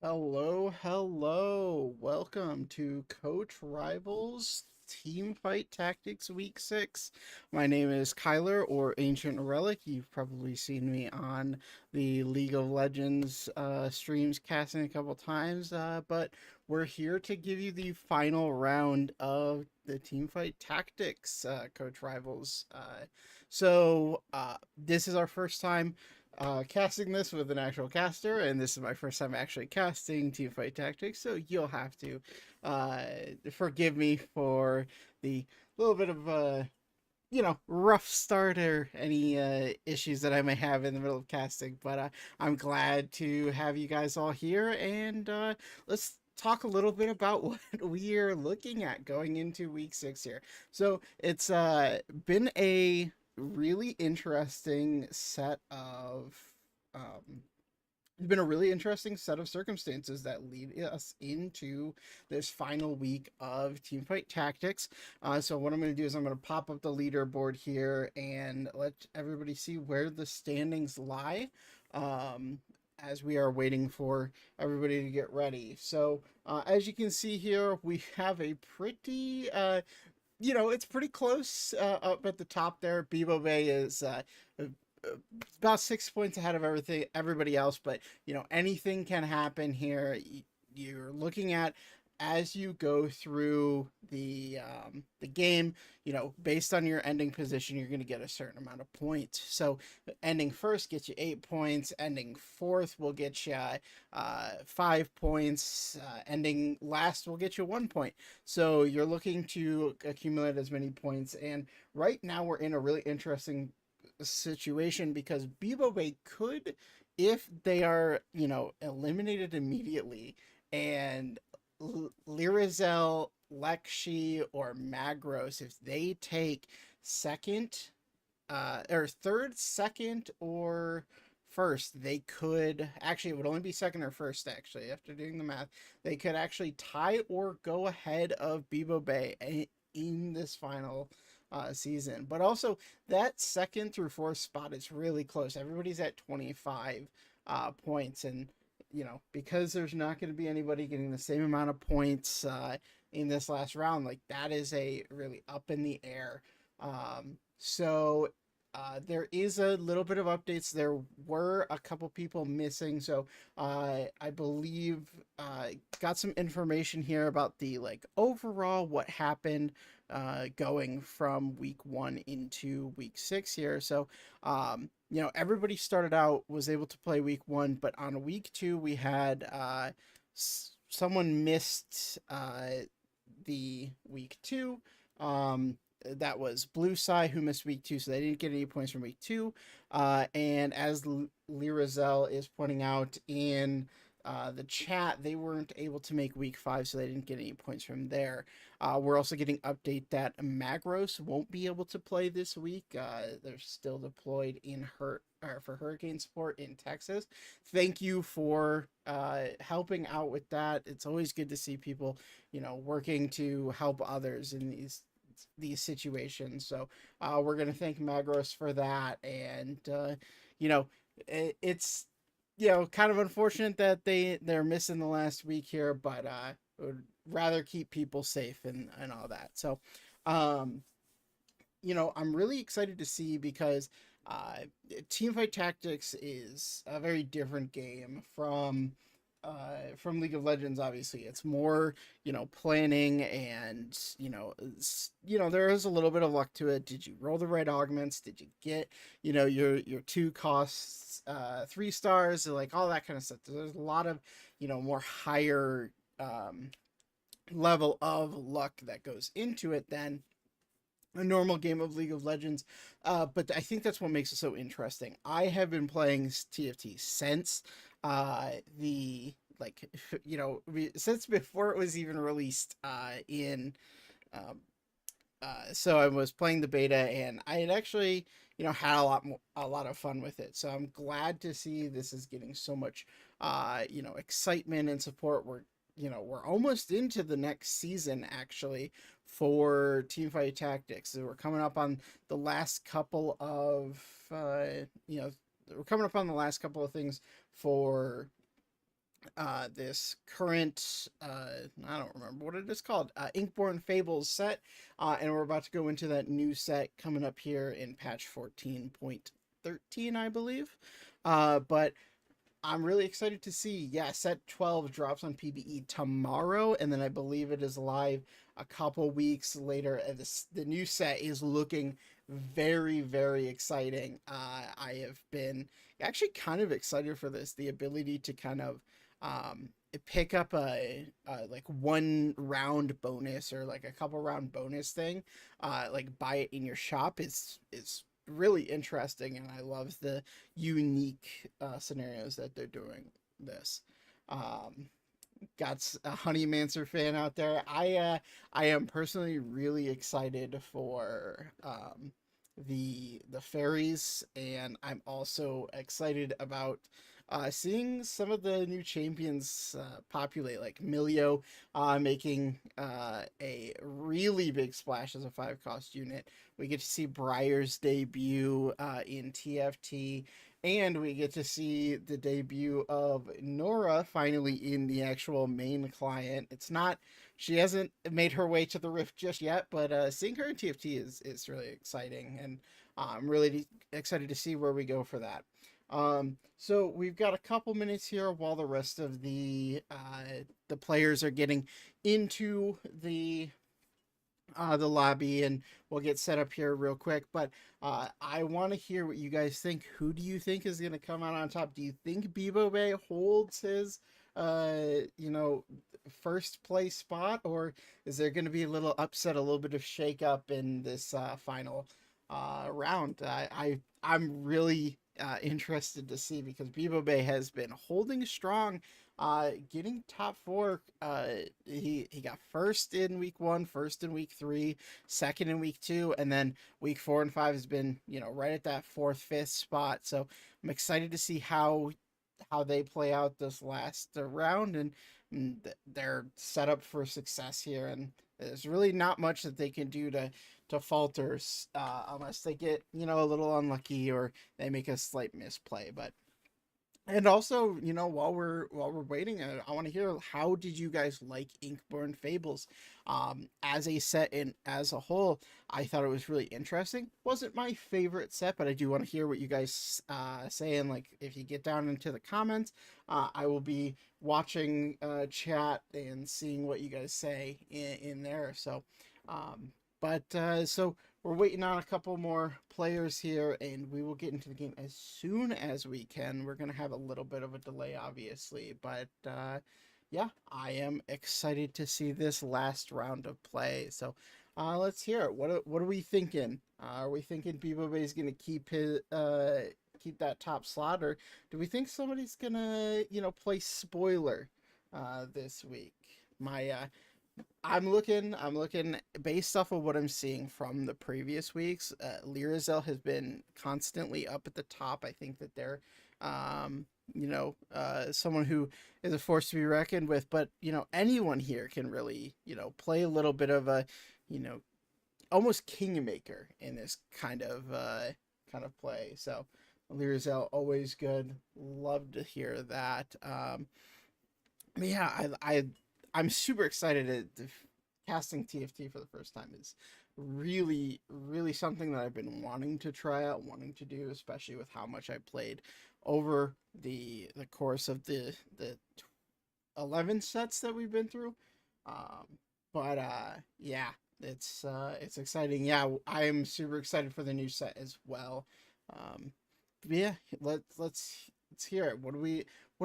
Hello, hello. Welcome to Coach Rivals Teamfight Tactics Week 6. My name is Kyler, or Ancient Relic. You've probably seen me on the League of Legends streams casting a couple times, but we're here to give you the final round of the Teamfight Tactics Coach Rivals. This is our first time casting this with an actual caster, and this is my first time actually casting Teamfight Tactics, so you'll have to uh, forgive me for the little bit of rough start or any issues that I may have in the middle of casting. But I'm glad to have you guys all here, and let's talk a little bit about what we are looking at going into week 6 here. So it's been a really interesting set of um, it's been a really interesting set of circumstances that lead us into this final week of Teamfight Tactics. So what I'm going to do is I'm going to pop up the leaderboard here and let everybody see where the standings lie. Um, as we are waiting for everybody to get ready. So, as you can see here, we have a pretty it's pretty close up at the top there. Bebo Bay is about 6 points ahead of everybody else, but anything can happen here. You're looking at as you go through the game, based on your ending position, you're going to get a certain amount of points. So ending first gets you 8 points. Ending fourth will get you 5 points. Ending last will get you 1 point. So you're looking to accumulate as many points. And right now we're in a really interesting situation because Bebo Bay could, if they are, eliminated immediately, and Lyrazel, Lekshi, or Magros, if they take second, or third, second, or first, they could actually, it would only be second or first, actually, after doing the math, they could actually tie or go ahead of Bebo Bay in this final season. But also, that second through fourth spot is really close. Everybody's at 25 points, and because there's not going to be anybody getting the same amount of points in this last round, like that is a really up in the air. There is a little bit of updates. There were a couple people missing, so I believe got some information here about the like overall what happened going from week 1 into week 6 here. So everybody started out, was able to play week 1, but on week 2 we had someone missed the week 2. That was Blue Sai, who missed week 2, so they didn't get any points from week 2. And as Lyrazel is pointing out in the chat, they weren't able to make week 5, so they didn't get any points from there. We're also getting update that Magros won't be able to play this week. They're still deployed in for hurricane support in Texas. Thank you for helping out with that. It's always good to see people, working to help others in these situations. So we're gonna thank Magros for that, and you know, it's kind of unfortunate that they're missing the last week here, but would rather keep people safe and all that. So, um, I'm really excited to see because uh, Teamfight Tactics is a very different game from League of Legends. Obviously, it's more planning, and there is a little bit of luck to it. Did you roll the right augments? Did you get your 2 costs 3 stars, like all that kind of stuff? There's a lot of more higher level of luck that goes into it than a normal game of League of Legends. But I think that's what makes it so interesting. I have been playing TFT since the like since before it was even released in um, so I was playing the beta, and I had actually had a lot of fun with it. So I'm glad to see this is getting so much excitement and support. We're almost into the next season actually for Teamfight Tactics. So we're coming up on the last couple of we're coming up on the last couple of things for this current I don't remember what it is called, Inkborn Fables set, and we're about to go into that new set coming up here in patch 14.13, I believe. But I'm really excited to see. Yeah, set 12 drops on PBE tomorrow, and then I believe it is live a couple weeks later. And the new set is looking very, very exciting. I have been actually kind of excited for this. The ability to kind of pick up a like one round bonus or like a couple round bonus thing, like buy it in your shop is really interesting, and I love the unique scenarios that they're doing this. Um, got a Honeymancer fan out there. I am personally really excited for the fairies, and I'm also excited about seeing some of the new champions populate, like Milio making a really big splash as a 5-cost unit. We get to see Briar's debut in TFT, and we get to see the debut of Nora finally in the actual main client. It's not, she hasn't made her way to the Rift just yet, but seeing her in TFT is really exciting, and I'm really excited to see where we go for that. So we've got a couple minutes here while the rest of the players are getting into the lobby, and we'll get set up here real quick. But I want to hear what you guys think. Who do you think is going to come out on top? Do you think Bebo Bay holds his you know, first place spot, or is there going to be a little upset, a little bit of shake up in this final round? I'm really interested to see, because Bebo Bay has been holding strong, getting top four. He got first in week 1, first in week 3, second in week 2, and then week 4 and 5 has been, you know, right at that 4th, 5th spot. So I'm excited to see how they play out this last round, and they're set up for success here. And there's really not much that they can do to falter unless they get, you know, a little unlucky or they make a slight misplay. But and also, you know, while we're waiting, I want to hear, how did you guys like Inkborn Fables as a set and as a whole? I thought it was really interesting. Wasn't my favorite set, but I do want to hear what you guys say. And like, if you get down into the comments, I will be watching chat and seeing what you guys say in there. So, so we're waiting on a couple more players here, and we will get into the game as soon as we can. We're going to have a little bit of a delay, obviously, but yeah, I am excited to see this last round of play. So let's hear it. What are we thinking? Are we thinking Bebo Bay is going to keep that top slot, or do we think somebody's going to, you know, play spoiler this week? I'm looking based off of what I'm seeing from the previous weeks. Lyrazel has been constantly up at the top. I think that they're, someone who is a force to be reckoned with. But, you know, anyone here can really, you know, play a little bit of a, you know, almost kingmaker in this kind of play. So Lyrazel, always good. Love to hear that. Yeah, I'm super excited to casting TFT for the first time. Is really, really something that I've been wanting to try out, wanting to do, especially with how much I played over the course of the 11 sets that we've been through. Yeah, it's exciting. Yeah, I am super excited for the new set as well. Yeah, let's hear it. What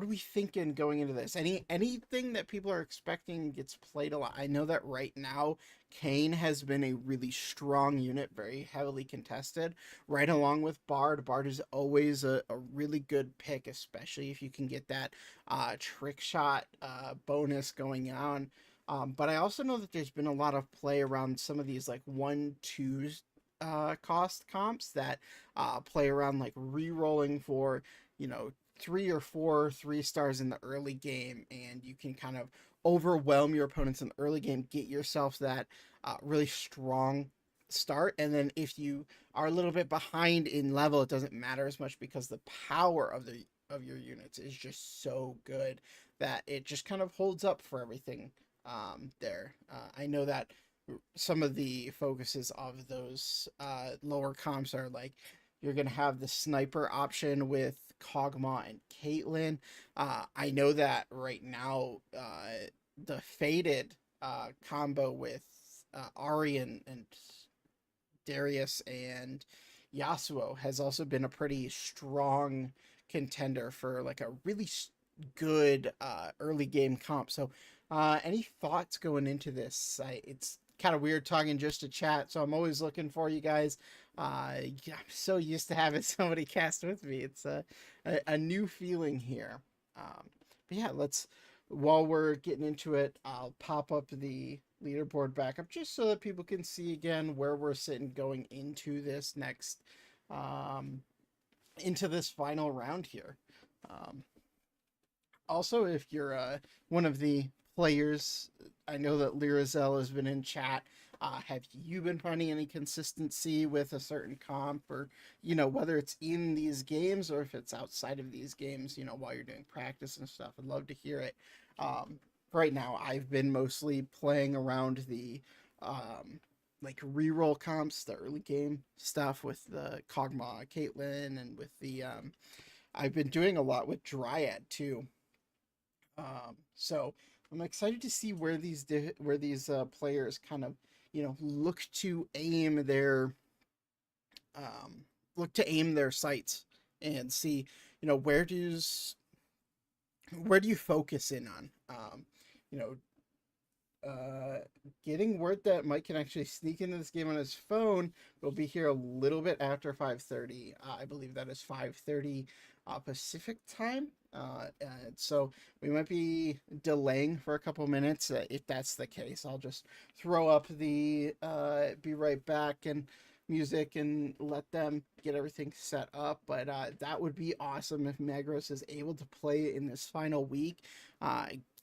are we thinking going into this? Anything that people are expecting gets played a lot? I know that right now Kane has been a really strong unit, very heavily contested, right along with Bard. Bard is always a really good pick, especially if you can get that trick shot bonus going on. But I also know that there's been a lot of play around some of these like 1-2 cost comps that play around like re-rolling for, you know, 3 or 4 3-stars in the early game, and you can kind of overwhelm your opponents in the early game, get yourself that really strong start, and then if you are a little bit behind in level, it doesn't matter as much because the power of your units is just so good that it just kind of holds up for everything there. I know that some of the focuses of those lower comps are like you're gonna have the sniper option with Kog'Maw and Caitlyn. I know that right now the faded combo with Ari and Darius and Yasuo has also been a pretty strong contender for like a really good early game comp. So, any thoughts going into this? It's kind of weird talking just to chat, so I'm always looking for you guys. I'm so used to having somebody cast with me. It's a new feeling here. But yeah, let's while we're getting into it, I'll pop up the leaderboard back up just so that people can see again where we're sitting going into this next into this final round here. Also, if you're one of the players, I know that Lyrazel has been in chat. Have you been finding any consistency with a certain comp, or whether it's in these games or if it's outside of these games? While you're doing practice and stuff, I'd love to hear it. Right now, I've been mostly playing around the like reroll comps, the early game stuff with the Kog'Maw, Caitlyn, and with the I've been doing a lot with Dryad too. So I'm excited to see where these players kind of look to aim their sights and see where do you focus in on you know getting word that Mike can actually sneak into this game on his phone. Will be here a little bit after 5:30. I believe that is 5:30 Pacific time. And so we might be delaying for a couple minutes. If that's the case, I'll just throw up the be right back and music and let them get everything set up. But that would be awesome if Magros is able to play in this final week,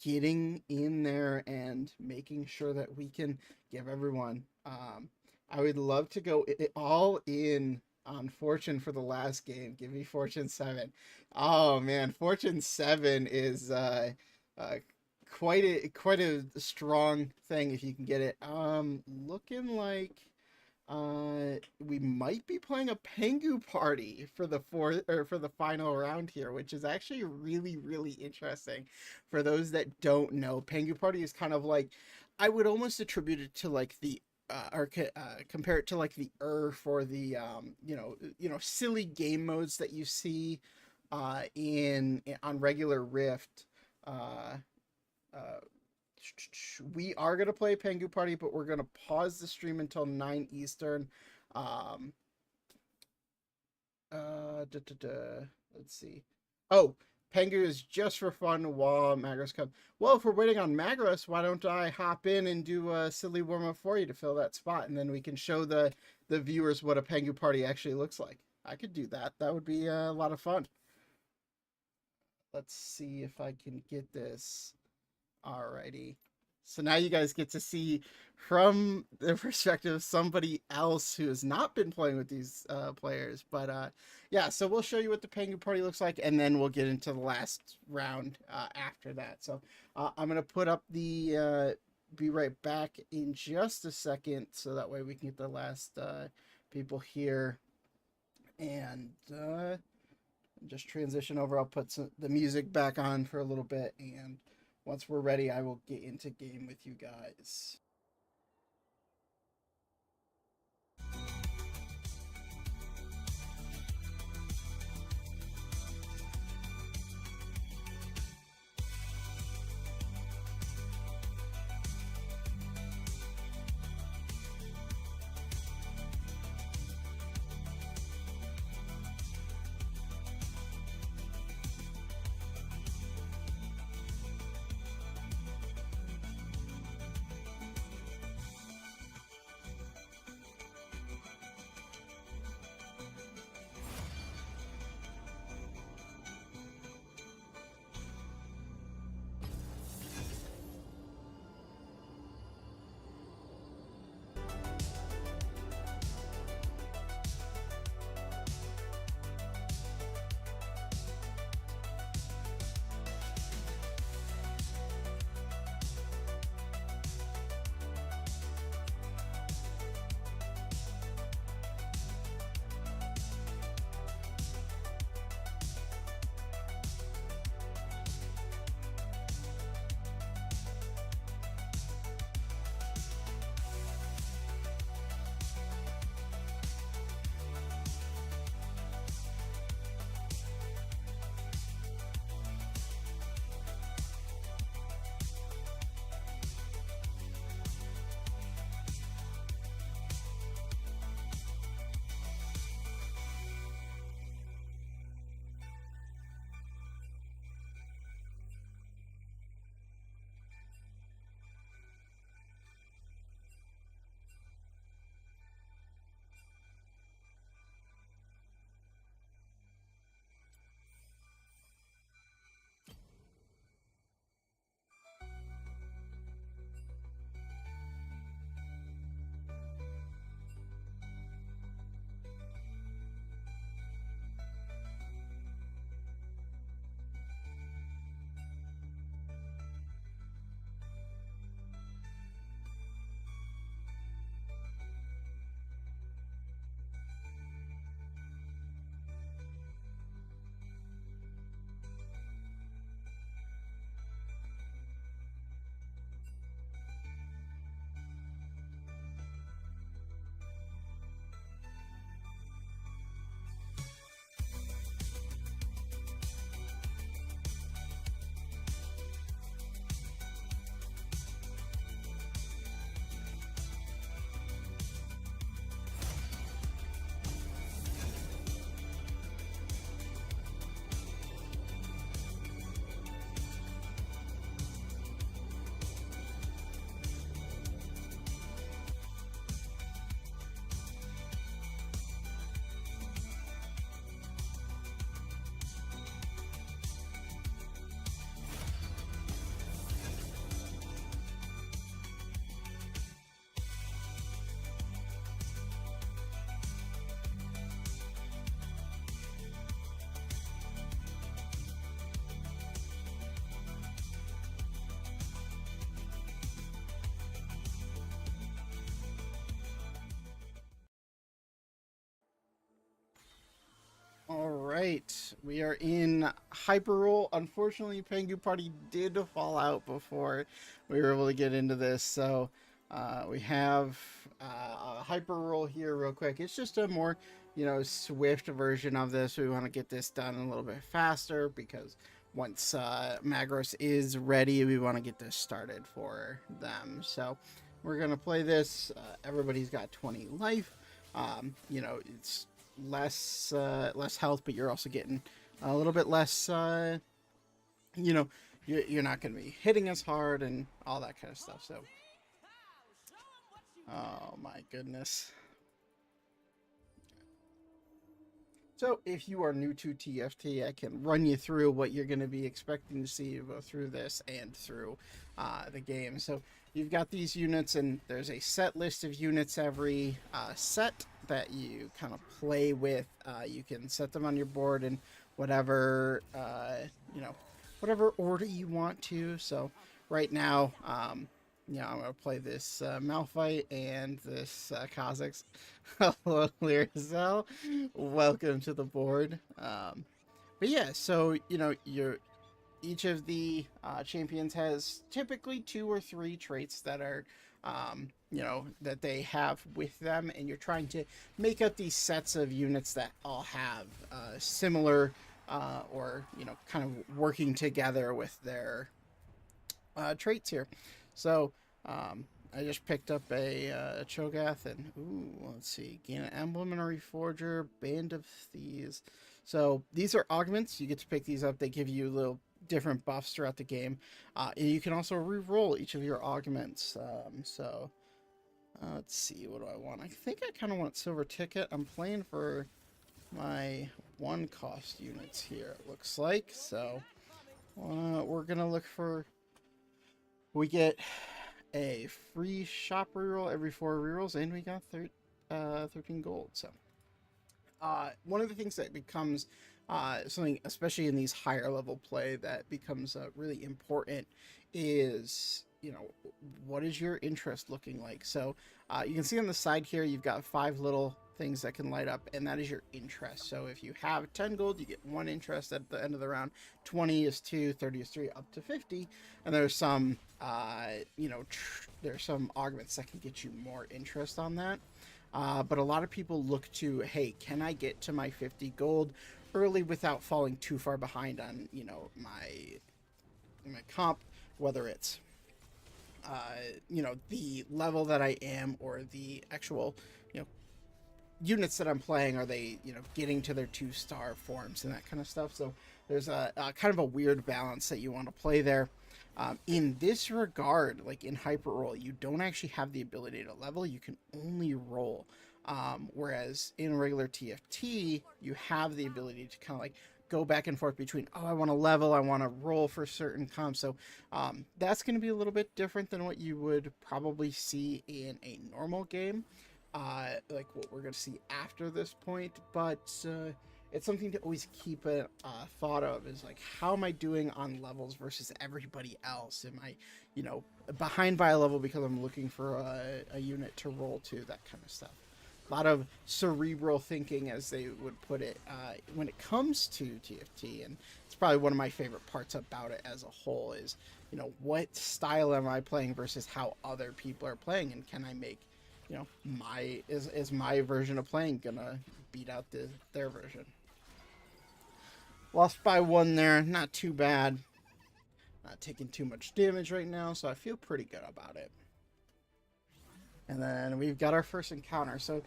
getting in there and making sure that we can give everyone. I would love to go all in on Fortune for the last game. Give me Fortune 7. Oh man, Fortune 7 is quite a strong thing if you can get it. Looking like we might be playing a Pengu party for the final round here, which is actually really, really interesting. For those that don't know, Pengu party is kind of like, I would almost attribute it to like the compare it to like the for the silly game modes that you see on regular Rift. We are going to play Pengu Party, but we're going to pause the stream until 9 Eastern. Let's see. Oh, Pengu is just for fun while Magros comes. Well, if we're waiting on Magros, why don't I hop in and do a silly warm-up for you to fill that spot, and then we can show the viewers what a Pengu Party actually looks like. I could do that. That would be a lot of fun. Let's see if I can get this. Alrighty. So now you guys get to see from the perspective of somebody else who has not been playing with these players. But yeah, so we'll show you what the Pengu Party looks like, and then we'll get into the last round after that. So I'm going to put up the be right back in just a second, so that way we can get the last people here. And just transition over. I'll put the music back on for a little bit, and once we're ready, I will get into game with you guys. right, we are in Hyper Roll. Unfortunately, Pengu Party did fall out before we were able to get into this, so we have a Hyper Roll here real quick. It's just a more, swift version of this. We want to get this done a little bit faster because once Magros is ready, we want to get this started for them. So we're going to play this. Everybody's got 20 life. It's less health, but you're also getting a little bit less, you're not going to be hitting as hard and all that kind of stuff. So, oh my goodness. So if you are new to TFT, I can run you through what you're going to be expecting to see both through this and through the game. So you've got these units, and there's a set list of units every set that you kind of play with. You can set them on your board in whatever, whatever order you want to. So right now, I'm going to play this Malphite and this Kha'Zix. Hello, Lyrizel. Welcome to the board. But yeah, so, each of the champions has typically 2 or 3 traits that are, that they have with them, and you're trying to make up these sets of units that all have similar or, kind of working together with their traits here. So, I just picked up a Cho'Gath, and let's see, gain an emblem and a reforger, band of thieves. So these are augments. You get to pick these up. They give you little different buffs throughout the game. And you can also re-roll each of your augments. Let's see, what do I want? I think I kind of want silver ticket. I'm playing for my 1 cost units here, it looks like. So we're gonna look for. We get a free shop reroll every 4 rerolls, and we got 13 gold. So one of the things that becomes something, especially in these higher level play, that becomes really important is, what is your interest looking like? So you can see on the side here, you've got 5 little things that can light up, and that is your interest. So if you have 10 gold, you get 1 interest at the end of the round. 20 is 2, 30 is 3, up to 50. And there's some, there's some augments that can get you more interest on that. But a lot of people look to, hey, can I get to my 50 gold early without falling too far behind on, my comp, whether it's, the level that I am or the actual, units that I'm playing, are they, getting to their 2-star forms and that kind of stuff. So there's a kind of a weird balance that you want to play there. In this regard, like in Hyper Roll, you don't actually have the ability to level, you can only roll. Whereas in regular TFT, you have the ability to kind of like go back and forth between, I want to level, I want to roll for certain comps. So that's going to be a little bit different than what you would probably see in a normal game. Like what we're going to see after this point, but it's something to always keep a thought of, is like, how am I doing on levels versus everybody else? Am I, behind by a level because I'm looking for a unit to roll to, that kind of stuff. A lot of cerebral thinking, as they would put it, when it comes to TFT, and it's probably one of my favorite parts about it as a whole, is, what style am I playing versus how other people are playing, and can I make, is my version of playing gonna beat out their version? Lost by 1 there, not too bad. Not taking too much damage right now, so I feel pretty good about it. And then we've got our first encounter. So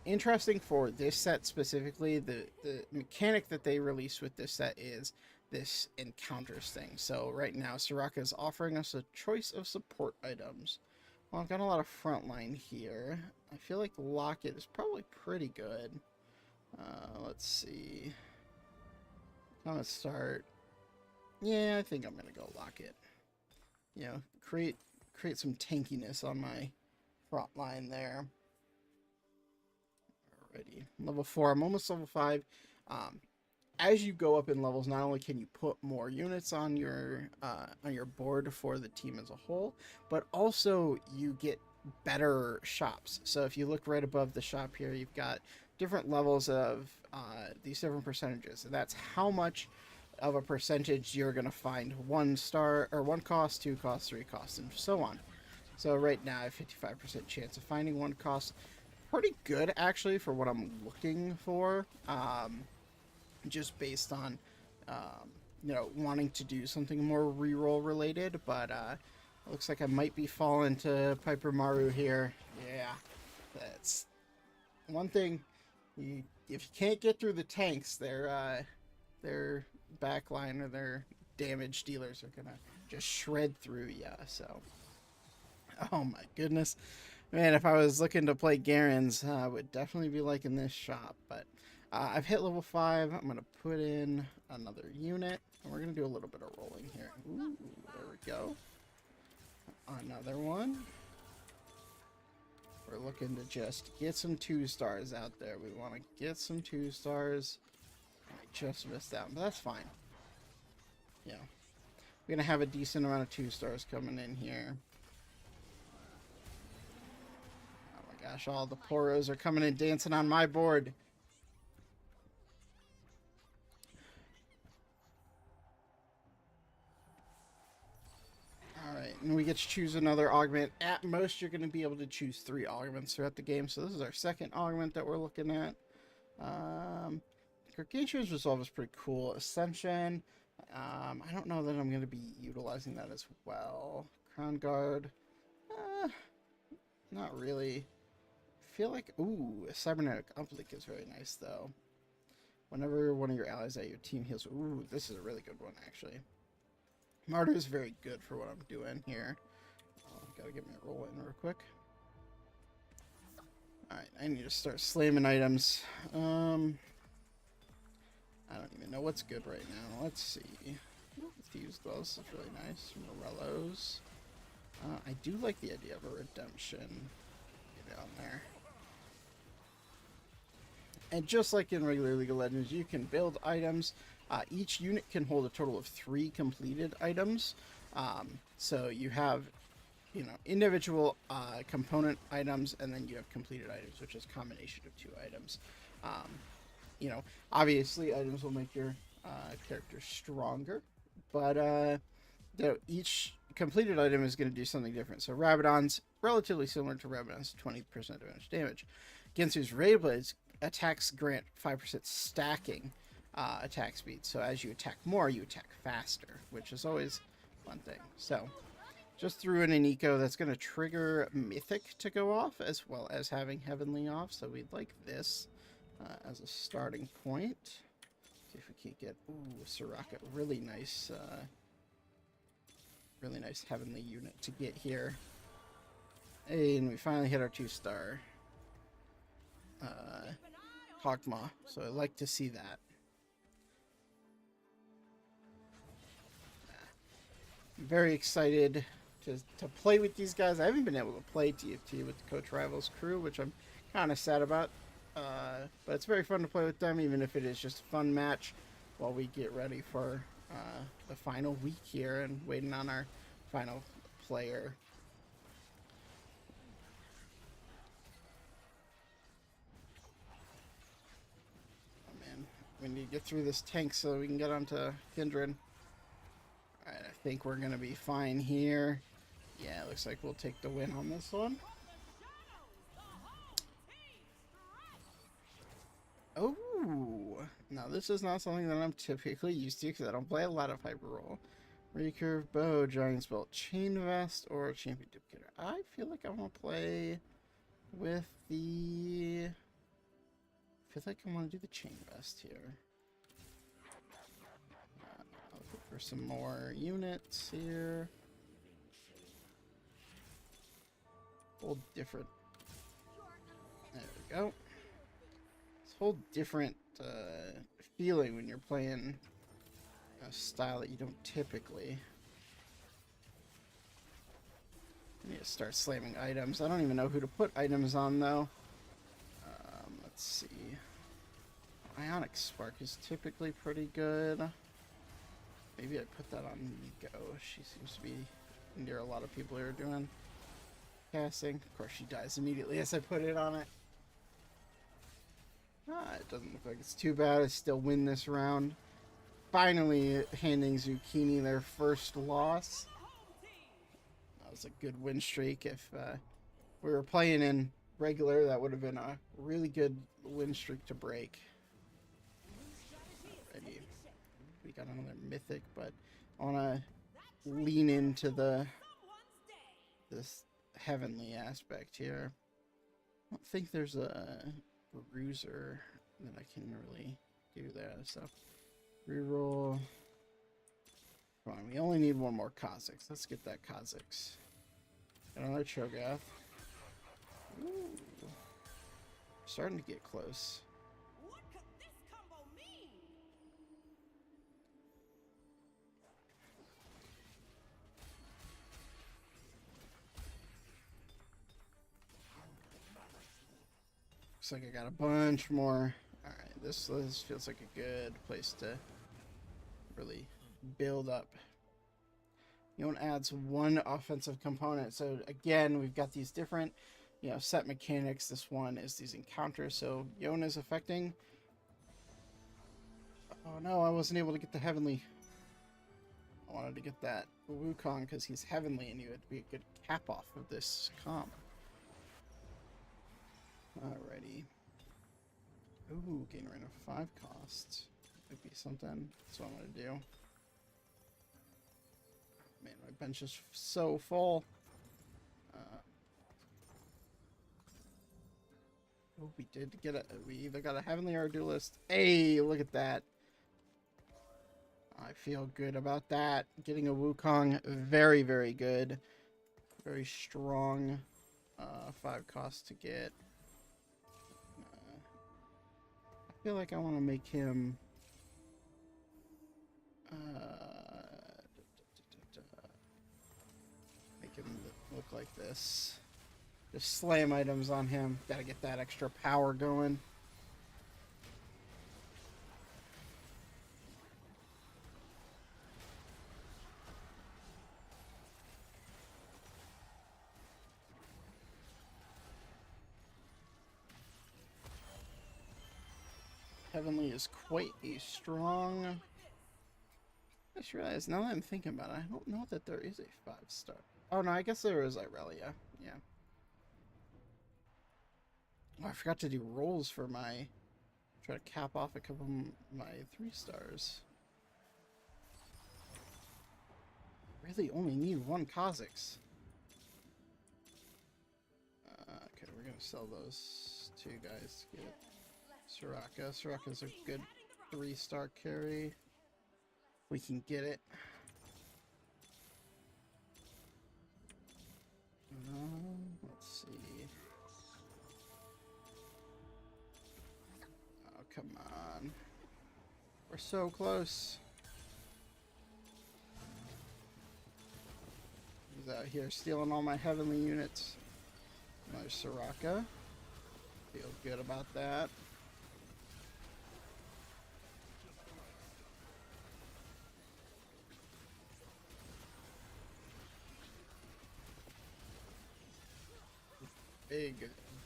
interesting for this set specifically, the mechanic that they released with this set is this encounters thing. So right now, Soraka is offering us a choice of support items. Well, I've got a lot of frontline here. I feel like Locket is probably pretty good. Let's see. I'm gonna start. Yeah, I think I'm gonna go Locket. Create some tankiness on my front line there. Alrighty, level 4. I'm almost level 5. As you go up in levels, not only can you put more units on your board for the team as a whole, but also you get better shops. So if you look right above the shop here, you've got different levels of these different percentages, and that's how much of a percentage you're going to find 1 star or 1 cost, 2 cost, 3 cost, and so on. So right now I have 55% chance of finding 1 cost. Pretty good actually for what I'm looking for, just based on wanting to do something more reroll related. But looks like I might be falling to Piper Maru here. Yeah, that's one thing. If you can't get through the tanks, their backline or their damage dealers are gonna just shred through you. So, oh my goodness, man! If I was looking to play Garen's, I would definitely be liking this shop. But I've hit level 5. I'm gonna put in another unit, and we're gonna do a little bit of rolling here. Ooh, there we go. Another one. We're looking to just get some 2-stars out there. We want to get some 2-stars. I just missed out, but that's fine. Yeah. We're going to have a decent amount of 2-stars coming in here. Oh my gosh, all the poros are coming and dancing on my board. Alright, and we get to choose another augment. At most, you're going to be able to choose 3 augments throughout the game. So this is our second augment that we're looking at. Gargantuan's Resolve is pretty cool. Ascension. I don't know that I'm going to be utilizing that as well. Crown Guard. Not really. I feel like... Ooh, a Cybernetic Uplink is very nice, though. Whenever one of your allies at your team heals... Ooh, this is a really good one, actually. Martyr is very good for what I'm doing here. Oh, gotta get my roll in real quick. Alright, I need to start slamming items. I don't even know what's good right now. Let's see. Thieves' Gloves is really nice. Morello's. I do like the idea of a redemption. Get down there. And just like in regular League of Legends, you can build items. Each unit can hold a total of 3 completed items. So you have, individual component items, and then you have completed items, which is a combination of 2 items. Obviously items will make your character stronger, but each completed item is going to do something different. So Rabadon's relatively similar to Rabadon's 20% damage. Gensu's Ray Blades attacks grant 5% stacking attack speed. So as you attack more, you attack faster, which is always one thing. So just threw in an eco that's going to trigger Mythic to go off, as well as having Heavenly off. So we'd like this as a starting point. See if we can't get Soraka. Really nice Heavenly unit to get here. Hey, and we finally hit our 2-star Hawkmaw. So I like to see that. I'm very excited to play with these guys. I haven't been able to play TFT with the Coach Rivals crew, which I'm kind of sad about. But it's very fun to play with them, even if it is just a fun match while we get ready for the final week here and waiting on our final player. Oh man, we need to get through this tank so we can get onto Kindred. Alright, I think we're gonna be fine here. Yeah, it looks like we'll take the win on this one. Oh, now this is not something that I'm typically used to because I don't play a lot of Hyper Roll. Recurve Bow, Giant's Belt, Chain Vest, or Champion Duplicator. I feel like I want to play with the... I feel like I want to do the Chain Vest here. I'll look for some more units here. Whole different... There we go. Whole different feeling when you're playing a style that you don't typically. I need to start slamming items. I don't even know who to put items on though. Let's see. Ionic Spark is typically pretty good. Maybe I put that on Nico. She seems to be near a lot of people who are doing casting. Of course she dies immediately as I put it on it. It doesn't look like it's too bad. I still win this round. Finally handing Zucchini their first loss. That was a good win streak. If we were playing in regular, that would have been a really good win streak to break. Alrighty. We got another mythic, but I want to lean into this heavenly aspect here. I don't think there's a bruiser that I can really do there, so reroll. Come on, we only need one more Kha'Zix. Let's get that Kha'Zix. Another Cho'Gath. Ooh. Starting to get close. What could this combo mean? Looks like I got a bunch more. Alright, this feels like a good place to really build up. Yon adds one offensive component. So again, we've got these different, set mechanics. This one is these encounters. So Yon is affecting. Oh no, I wasn't able to get the heavenly. I wanted to get that Wukong because he's heavenly and he would be a good cap off of this comp. Alrighty. Ooh, gain rid of 5 costs. Might be something. That's what I'm gonna do. Man, my bench is so full. Oh, we did get it. We either got a heavenly or a duelist. Hey, look at that. I feel good about that. Getting a Wukong, very, very good. Very strong 5 costs to get. I feel like I want to make him make him look like this. Just slam items on him. Gotta get that extra power going. Heavenly is quite a strong. I just realized now that I'm thinking about it, I don't know that there is a 5-star. Oh no, I guess there is Irelia. Yeah. Oh, I forgot to do rolls for my. Try to cap off a couple of my 3-stars. Really only need 1 Kha'Zix. Okay, we're gonna sell those 2 guys to get Soraka. Soraka's a good 3-star carry. We can get it. Let's see. Oh, come on. We're so close. He's out here stealing all my heavenly units. There's Soraka. Feel good about that.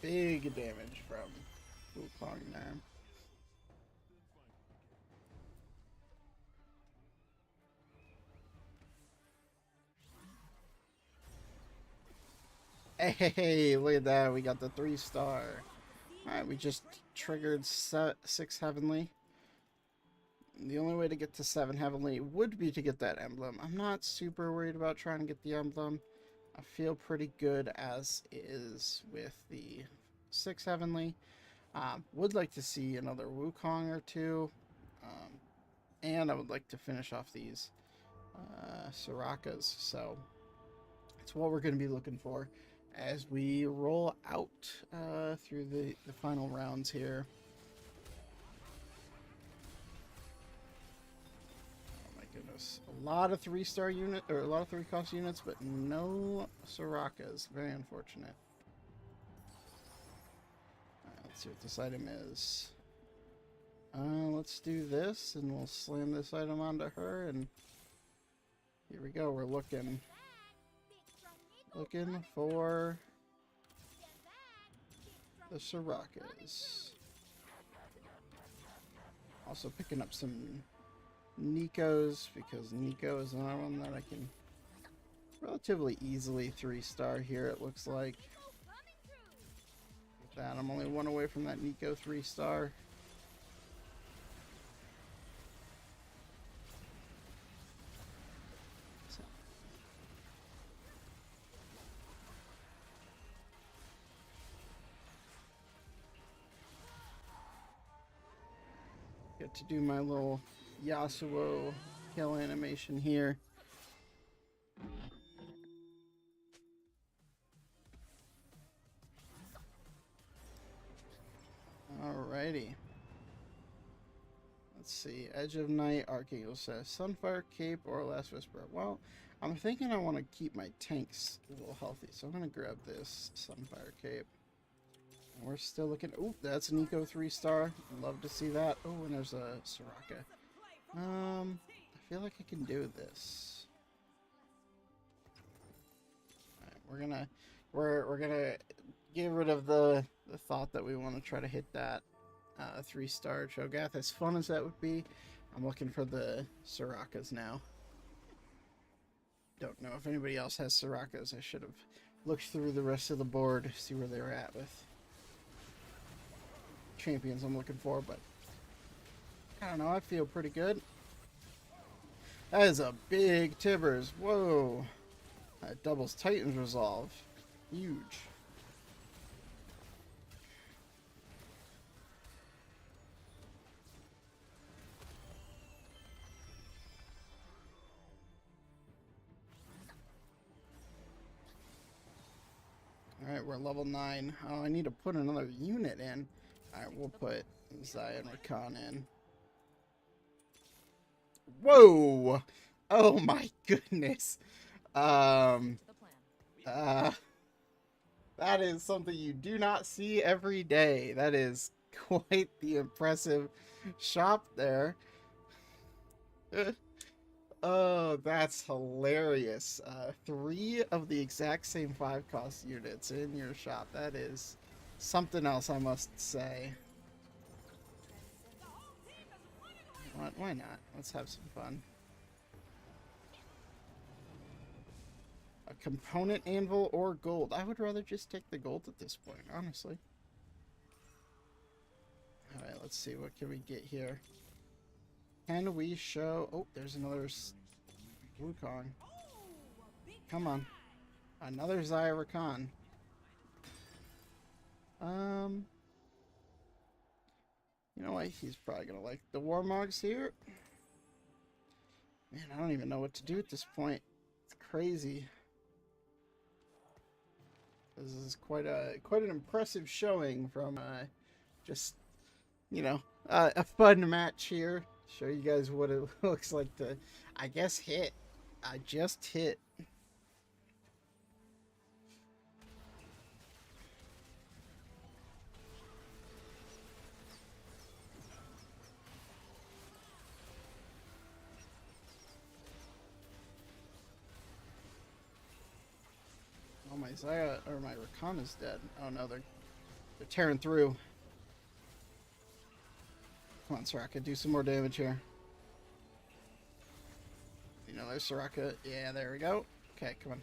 Big damage from Wukong there. Hey, look at that. We got the 3-star. Alright, we just triggered 6 heavenly. The only way to get to 7 heavenly would be to get that emblem. I'm not super worried about trying to get the emblem. I feel pretty good as is with the 6 heavenly. Would like to see another Wukong or 2. And I would like to finish off these Sorakas. So that's what we're going to be looking for as we roll out through the final rounds here. A lot of 3-star unit or a lot of 3-cost units, but no Sorakas. Very unfortunate. Alright, let's see what this item is. Let's do this, and we'll slam this item onto her, and here we go. We're looking for the Sorakas. Also picking up some Nico's, because Nico is another one that I can relatively easily 3-star here, it looks like. With that, I'm only one away from that Nico 3-star. Get to do my little Yasuo kill animation here. Alrighty. Let's see. Edge of Night, Archangel says Sunfire Cape or Last Whisper. Well, I'm thinking I want to keep my tanks a little healthy, so I'm going to grab this Sunfire Cape. And we're still looking. Oh, that's an Eco 3-star. Love to see that. Oh, and there's a Soraka. I feel like I can do this. Alright, we're gonna get rid of the thought that we want to try to hit that 3-star Cho'Gath. As fun as that would be, I'm looking for the Sorakas now. Don't know if anybody else has Sorakas. I should have looked through the rest of the board to see where they were at with champions I'm looking for, but I don't know, I feel pretty good. That is a big Tibbers. Whoa. That doubles Titan's Resolve. Huge. Alright, we're level 9. Oh, I need to put another unit in. Alright, we'll put Zaya and Rakan in. Whoa! Oh my goodness. That is something you do not see every day. That is quite the impressive shop there. Oh, that's hilarious. 3 of the exact same 5-cost units in your shop. That is something else, I must say. Why not? Let's have some fun. A component anvil or gold? I would rather just take the gold at this point, honestly. Alright, let's see. What can we get here? Can we show... Oh, there's another Wukong. Come on. Another Zaya Rakan. You know what? He's probably going to like the Warmogs here. Man, I don't even know what to do at this point. It's crazy. This is quite an impressive showing from just, you know, a fun match here. Show you guys what it looks like to, I guess, hit. I just hit. Oh, my Zaya, or my Rakan is dead. Oh no, they're tearing through. Come on, Soraka, do some more damage here. You know, there's Soraka. Yeah, there we go. Okay, come on.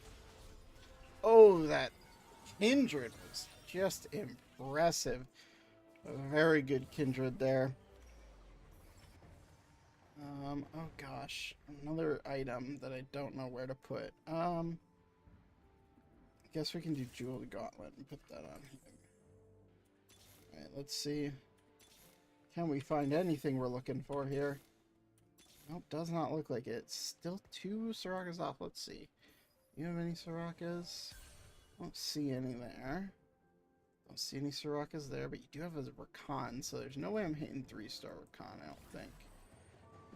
Oh, that Kindred was just impressive. A very good Kindred there. Oh gosh. Another item that I don't know where to put. I guess we can do Jeweled Gauntlet and put that on here. Alright, let's see. Can we find anything we're looking for here? Nope, does not look like it. Still 2 Sorakas off. Let's see. You have any Sorakas? Don't see any there. Don't see any Sorakas there, but you do have a Rakan, so there's no way I'm hitting 3-star Rakan, I don't think.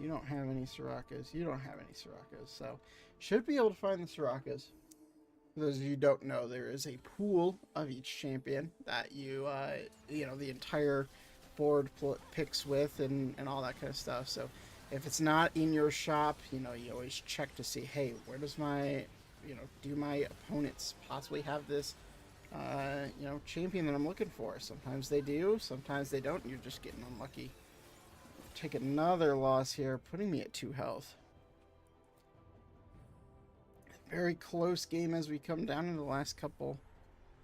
You don't have any Sorakas. You don't have any Sorakas, so should be able to find the Sorakas. For those of you who don't know, there is a pool of each champion that you, you know, the entire board picks with and all that kind of stuff. So if it's not in your shop, you know, you always check to see, hey, where does my, you know, do my opponents possibly have this, you know, champion that I'm looking for? Sometimes they do, sometimes they don't. You're just getting unlucky. take another loss here, putting me at 2 health. Very close game as we come down to the last couple.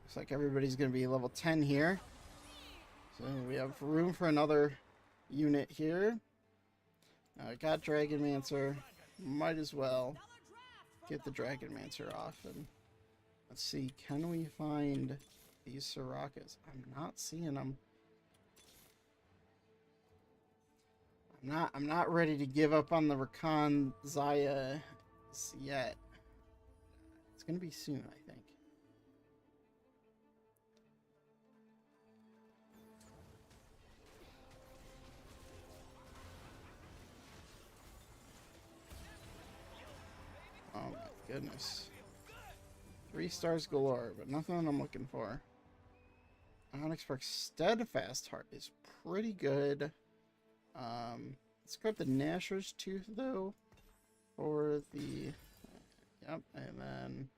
Looks like everybody's going to be level 10 here. So we have room for another unit here. I got Dragonmancer. Might as well get the Dragonmancer off. And let's see, can we find these Sorakas? I'm not seeing them. I'm not ready to give up on the Rakan Zaya yet. It's gonna be soon, I think. Oh my goodness. 3 stars galore, but nothing I'm looking for. Onyx Steadfast Heart is pretty good. Let's grab the Gnasher's Tooth though for the yep, and then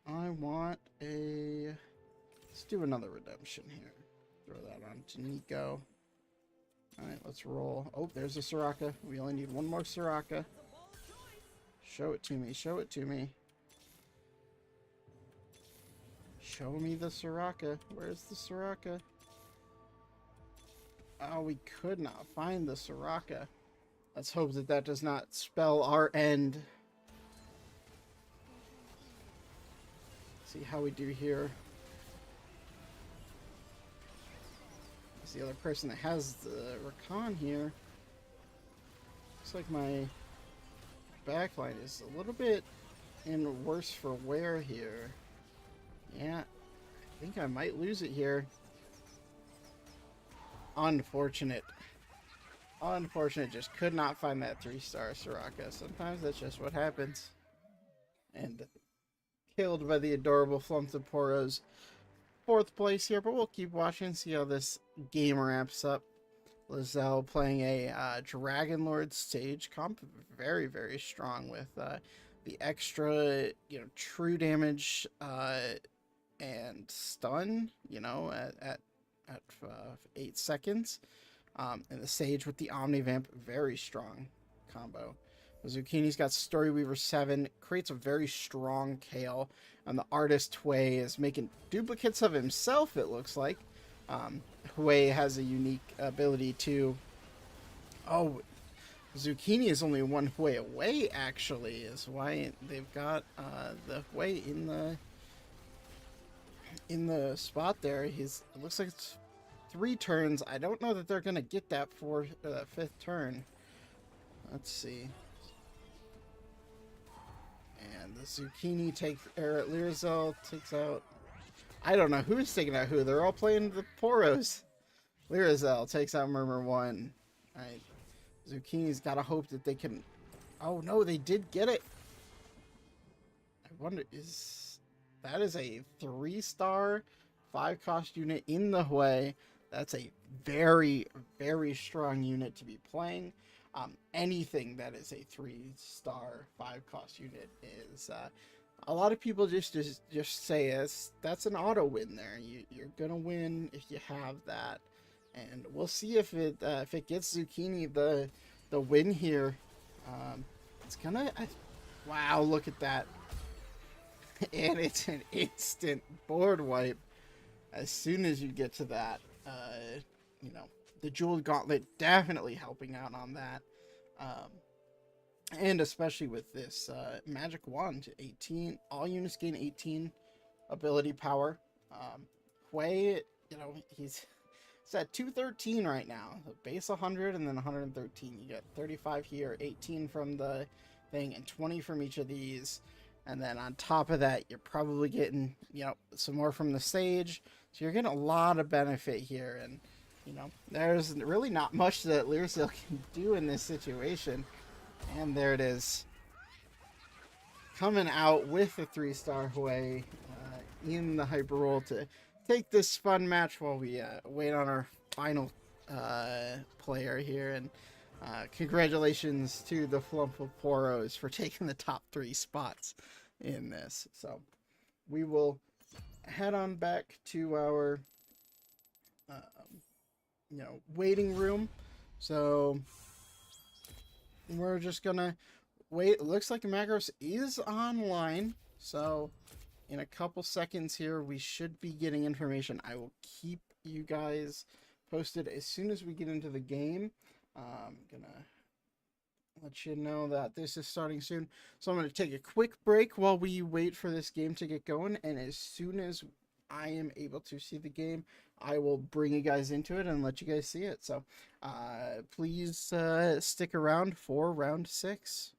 I want a let's do another redemption here. Throw that on to Nico. Alright, let's roll. Oh, there's a Soraka. We only need one more Soraka. Show it to me, show it to me. Show me the Soraka. Where's the Soraka? Oh, we could not find the Soraka. Let's hope that that does not spell our end. See how we do here. It's the other person that has the Rakan here. Looks like my backline is a little bit in worse for wear here. Yeah, I think I might lose it here. Unfortunate. Unfortunate, just could not find that 3-star Soraka. Sometimes that's just what happens. And killed by the adorable Flumptoporos. 4th place here, but we'll keep watching, see how this game wraps up. Lizelle playing a Dragon Lord stage comp. Very, very strong with the extra, true damage and stun, at 8 seconds. And the Sage with the Omnivamp, very strong combo. Zucchini's got Storyweaver 7, creates a very strong Kale, and the Artist Hui is making duplicates of himself, it looks like. Hui has a unique ability to... Oh, Zucchini is only 1 Hui away, actually, is why they've got the Hui in the spot there. It looks like it's 3 turns. I don't know that they're gonna get that for 5th turn. Let's see. And the Zucchini Lyrazel takes out... I don't know who's taking out who. They're all playing the Poros. Lyrazel takes out Murmur 1. Alright. Zucchini's gotta hope that they can... Oh no, they did get it. I wonder, that is a 3-star 5-cost unit in the Hui. That's a very, very strong unit to be playing. Anything that is a 3-star 5-cost unit is... a lot of people just say that's an auto win there. You're gonna win if you have that, and we'll see if it gets Zucchini the win here. It's gonna wow, look at that, and it's an instant board wipe as soon as you get to that. The Jeweled Gauntlet definitely helping out on that. And especially with this Magic Wand, 18, all units gain 18 ability power. Hui, he's at 213 right now. Base 100 and then 113. You get 35 here, 18 from the thing, and 20 from each of these. And then on top of that, you're probably getting, some more from the Sage. So you're getting a lot of benefit here. And, there's really not much that Lyrasil can do in this situation. And there it is. Coming out with a 3-star Hui in the Hyper Roll to take this fun match while we wait on our final player here. And congratulations to the Flumptoporos for taking the top 3 spots in this. So we will head on back to our waiting room So we're just gonna wait. It looks like Magros is online. So in a couple seconds here, we should be getting information. I will keep you guys posted as soon as we get into the game. I'm gonna let you know that this is starting soon. So I'm going to take a quick break while we wait for this game to get going. And as soon as I am able to see the game, I will bring you guys into it and let you guys see it. So please stick around for round 6.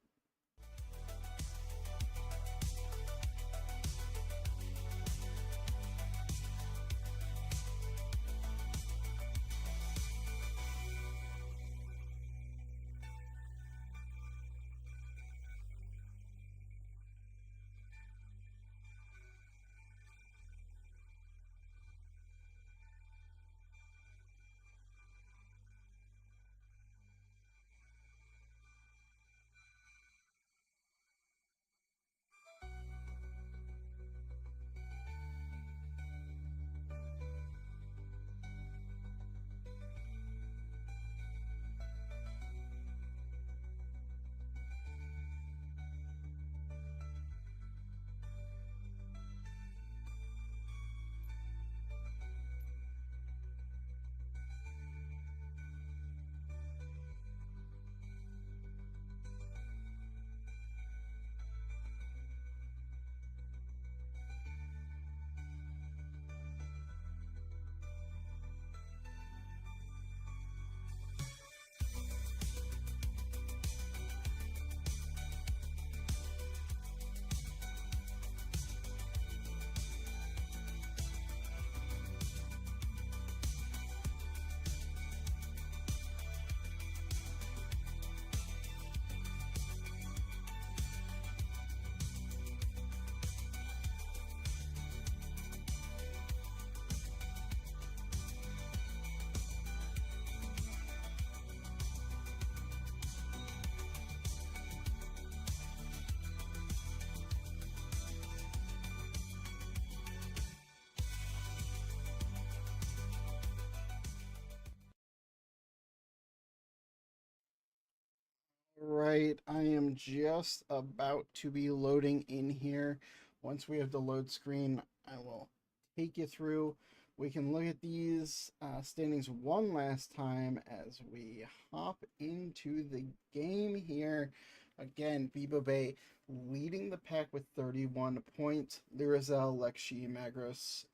Right, I am just about to be loading in here. Once we have the load screen, I will take you through. We can look at these standings one last time as we hop into the game here. Again, Bibo Bay leading the pack with 31 points. Lirazel, Lexi, Magros,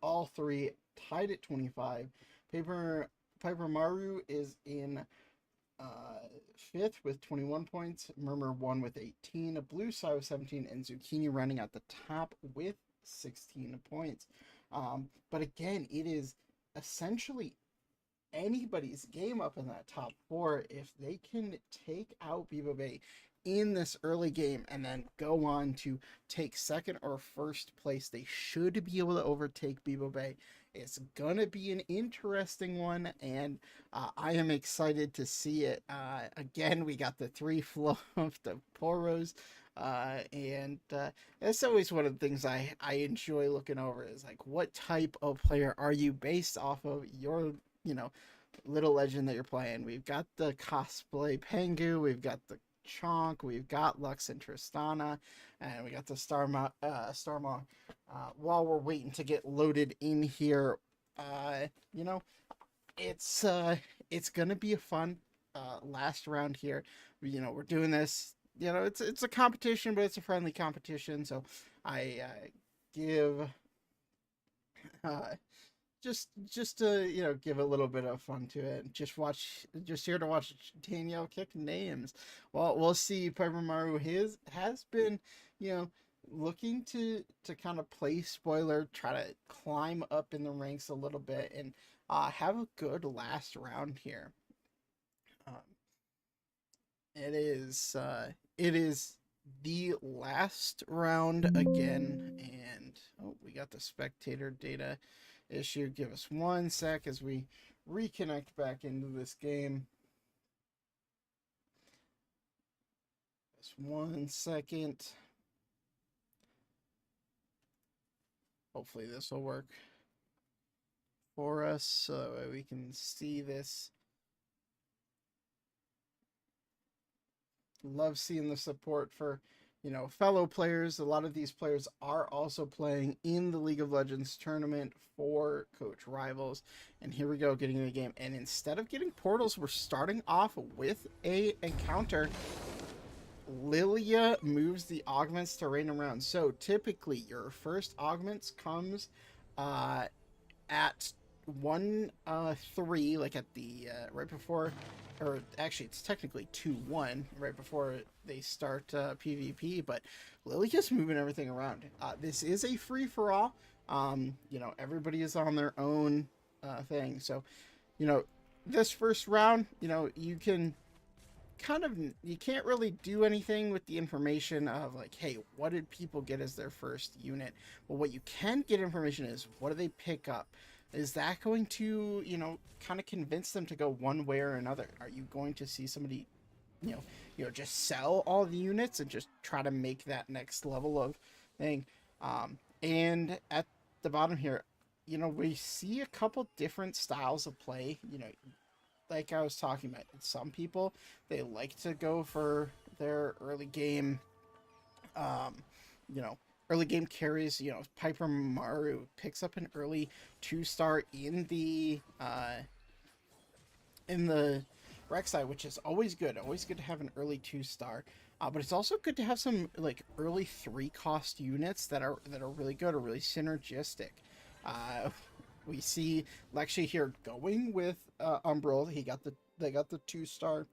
all three tied at 25. Piper Maru is in fifth with 21 points, Murmur 1 with 18, Blue Side with 17, and Zucchini running at the top with 16 points. But again, it is essentially anybody's game up in that top 4 if they can take out Bibo Bay in this early game and then go on to take second or first place. They should be able to overtake Bibo Bay. It's gonna be an interesting one, and I am excited to see it. Again, we got the 3 flow of the Poros, and that's always one of the things I enjoy looking over is like, what type of player are you based off of your, little legend that you're playing. We've got the cosplay Pengu, we've got the Chonk, we've got Lux and Tristana, and we got the Starmaw. While we're waiting to get loaded in here, you know, it's gonna be a fun last round here. We're doing this. It's a competition, but it's a friendly competition. So I give uh, just to give a little bit of fun to it. Just here to watch Danielle kick names. Well, we'll see. Piper Maru has been looking to kind of play spoiler, try to climb up in the ranks a little bit, and have a good last round here. um, it is the last round again, and we got the spectator data issue. Give us 1 sec as we reconnect back into this game. Just 1 second. Hopefully this will work for us so that way we can see this Love seeing the support for, fellow players. A lot of these players are also playing in the League of Legends tournament for Coach Rivals. And here we go, getting in the game. And instead of getting portals, we're starting off with a encounter. Lilia moves the augments to rain around. So typically your first augments comes uh, at 1-3, like at the right before, or actually it's technically 2-1 right before they start PvP. But Lilia's moving everything around. This is a free for all. Everybody is on their own thing. So, you know, this first round, you can you can't really do anything with the information of like, hey, what did people get as their first unit? Well, what you can get information is, what do they pick up? Is that going to, kind of convince them to go one way or another? Are you going to see somebody, just sell all the units and just try to make that next level of thing? And at the bottom here, we see a couple different styles of play. Like I was talking about, some people, they like to go for their early game, um, you know, early game carries. Piper Maru picks up an early 2-star in the Rek'Sai, which is always good. Always good to have an early 2-star. But it's also good to have some like early 3-cost units that are really good, or really synergistic. Uh, we see Lexi here going with Umbral. They got the 2-star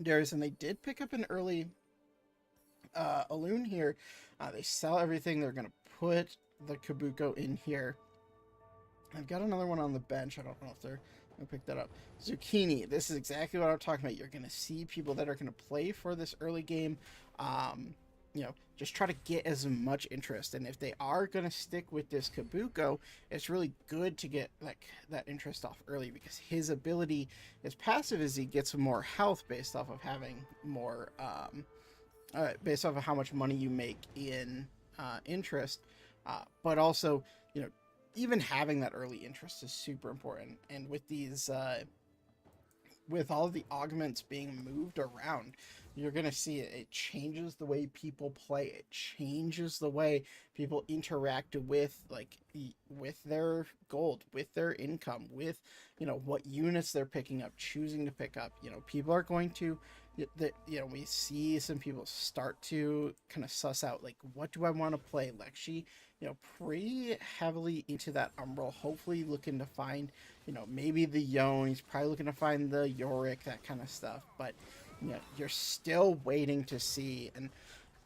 Darius, and they did pick up an early Alune here. They sell everything. They're gonna put the Kabuko in here. I've got another one on the bench. I don't know if they're gonna pick that up. Zucchini. This is exactly what I'm talking about. You're gonna see people that are gonna play for this early game. Just try to get as much interest. And if they are gonna stick with this Kabuko, it's really good to get like that interest off early, because his ability, his passive, is he gets more health based off of having more, based off of how much money you make in interest. But also, even having that early interest is super important. And with these, with all of the augments being moved around, you're gonna see it changes the way people play. It changes the way people interact with with their gold, with their income, with what units they're picking up, choosing to pick up. People are going to we see some people start to kind of suss out, like, what do I want to play? Lexi, pretty heavily into that Umbral, hopefully looking to find, maybe the Yone. He's probably looking to find the Yorick, that kind of stuff. But you're still waiting to see. And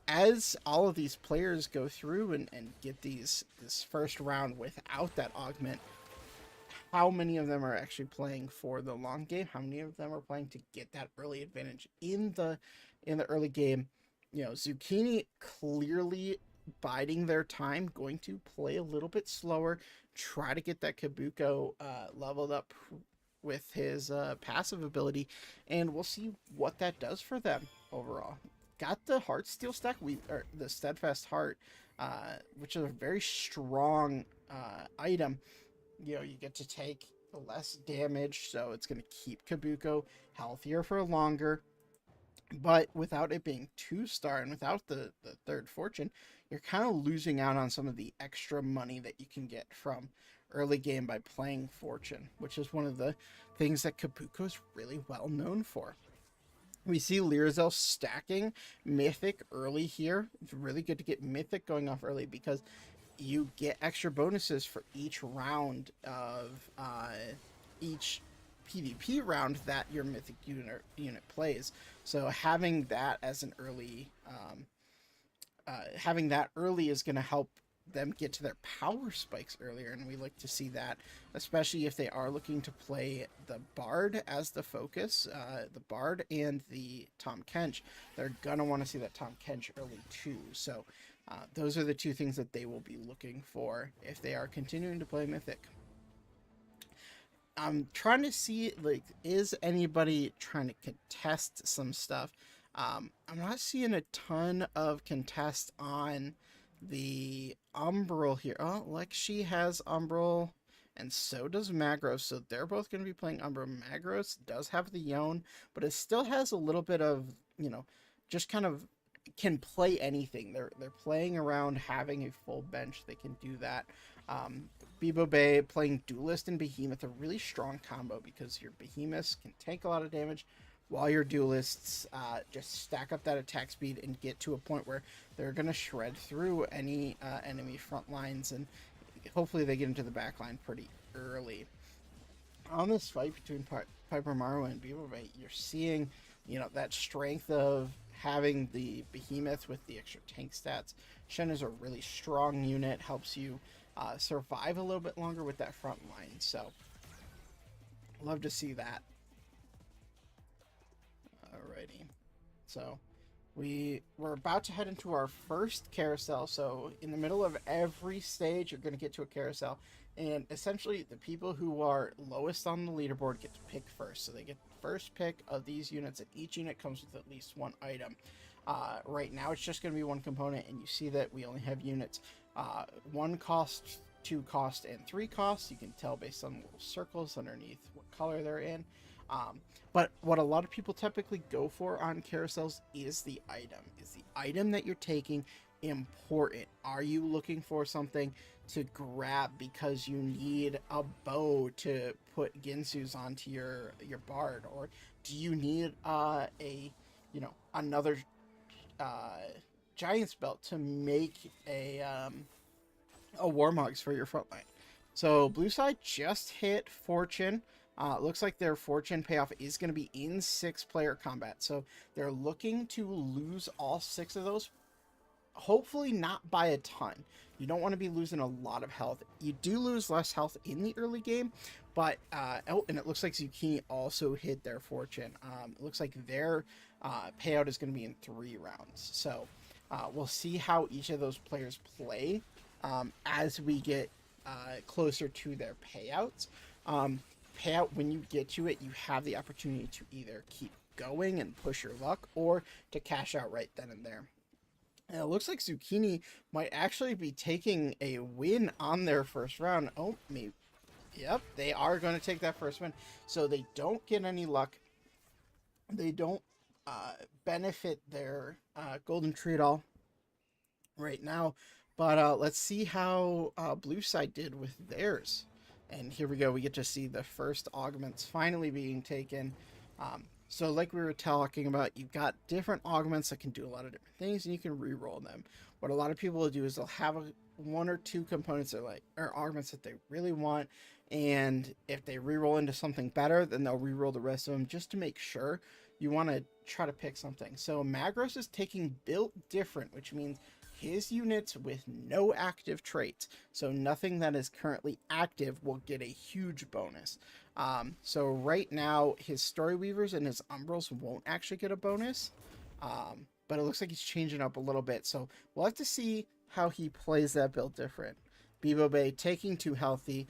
as all of these players go through and get this first round without that augment, how many of them are actually playing for the long game? How many of them are playing to get that early advantage in the early game? Zucchini clearly biding their time, going to play a little bit slower, try to get that Kabuko leveled up with his passive ability, and we'll see what that does for them overall. Got the Heart Steel stack, or the Steadfast Heart, which is a very strong item. You get to take less damage, so it's going to keep Kabuko healthier for longer. But without it being 2-star and without the third fortune, you're kind of losing out on some of the extra money that you can get from early game by playing fortune, which is one of the things that Kabuko is really well known for. We see Lyrazel stacking Mythic early here. It's really good to get Mythic going off early, because you get extra bonuses for each round of each PvP round that your Mythic unit plays. So having that as an early, having that early is going to help them get to their power spikes earlier, and we like to see that, especially if they are looking to play the Bard as the focus. The Bard and the Tom Kench, they're gonna want to see that Tom Kench early too. So those are the two things that they will be looking for if they are continuing to play Mythic. I'm trying to see, like, is anybody trying to contest some stuff? I'm not seeing a ton of contest on the Umbral here. Oh, Lexi has Umbral, and so does Magros, so they're both going to be playing Umbral. Magros does have the Yone, but it still has a little bit of, just kind of can play anything. They're playing around having a full bench. They can do that. Bebo Bay playing Duelist and Behemoth, a really strong combo because your Behemoths can take a lot of damage while your Duelists just stack up that attack speed and get to a point where they're going to shred through any enemy front lines, and hopefully they get into the back line pretty early. On this fight between Piper Marrow and Bebo Bay, you're seeing, that strength of having the Behemoth with the extra tank stats. Shen is a really strong unit, helps you survive a little bit longer with that front line. So, love to see that. Alrighty. So, we're about to head into our first carousel. So, in the middle of every stage, you're going to get to a carousel. And essentially, the people who are lowest on the leaderboard get to pick first. So they get the first pick of these units, and each unit comes with at least one item. Right now, it's just going to be one component, and you see that we only have units 1 cost, 2 cost, and 3 cost. You can tell based on little circles underneath what color they're in. But what a lot of people typically go for on carousels is the item. Is the item that you're taking important? Are you looking for something to grab because you need a bow to put Ginsu's onto your bard, or do you need another giant's belt to make a Warmogs for your front line? So blue side just hit Fortune. Looks like their Fortune payoff is going to be in 6-player combat, so they're looking to lose all 6 of those. Hopefully not by a ton. You don't want to be losing a lot of health. You do lose less health in the early game, but and it looks like Zucchini also hit their Fortune. It looks like their payout is going to be in 3 rounds. So we'll see how each of those players play as we get closer to their payouts. Payout, when you get to it, you have the opportunity to either keep going and push your luck, or to cash out right then and there. And it looks like Zucchini might actually be taking a win on their first round. Oh, maybe. Yep, they are going to take that first win. So they don't get any luck. They don't benefit their golden tree at all right now. But let's see how blue side did with theirs. And here we go. We get to see the first augments finally being taken. So like we were talking about, you've got different augments that can do a lot of different things, and you can re-roll them. What a lot of people will do is they'll have 1 or 2 components or augments that they really want, and if they re-roll into something better, then they'll re-roll the rest of them just to make sure. You want to try to pick something. So Magros is taking Built Different, which means his units with no active traits, so nothing that is currently active, will get a huge bonus. So right now, his Story Weavers and his Umbrals won't actually get a bonus, but it looks like he's changing up a little bit. So we'll have to see how he plays that Built Different. Bebo Bay taking 2 healthy,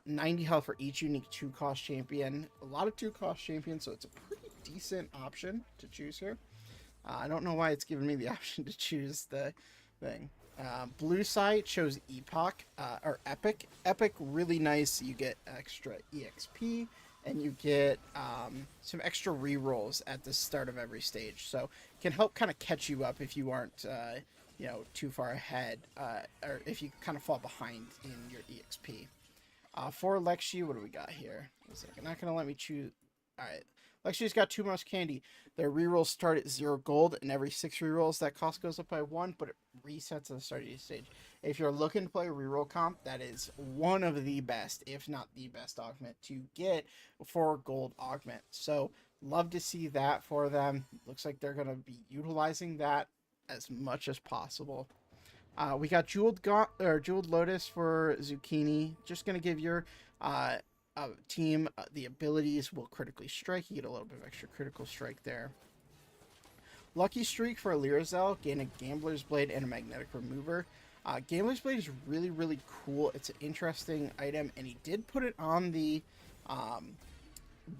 90 health for each unique 2-cost champion. A lot of 2-cost champions, so it's a pretty decent option to choose here. I don't know why it's giving me the option to choose the thing. Blue side shows Epoch, or Epic. Epic, really nice. You get extra EXP, and you get some extra rerolls at the start of every stage. So it can help kind of catch you up if you aren't, too far ahead, or if you kind of fall behind in your EXP. For Lexi, what do we got here? It's not going to let me choose. All right. Lexi's got 2 most candy. Their rerolls start at 0 gold, and every 6 rerolls, that cost goes up by 1, but it resets at the start of each stage. If you're looking to play a reroll comp, that is one of the best, if not the best augment to get for gold augment. So, love to see that for them. Looks like they're going to be utilizing that as much as possible. We got Jeweled Lotus for Zucchini. Just going to give your team the abilities will critically strike. You get a little bit of extra critical strike there. Lucky Streak for Lyrazel, gain a Gambler's Blade and a Magnetic Remover. Gambler's Blade is really, really cool. It's an interesting item, and he did put it on the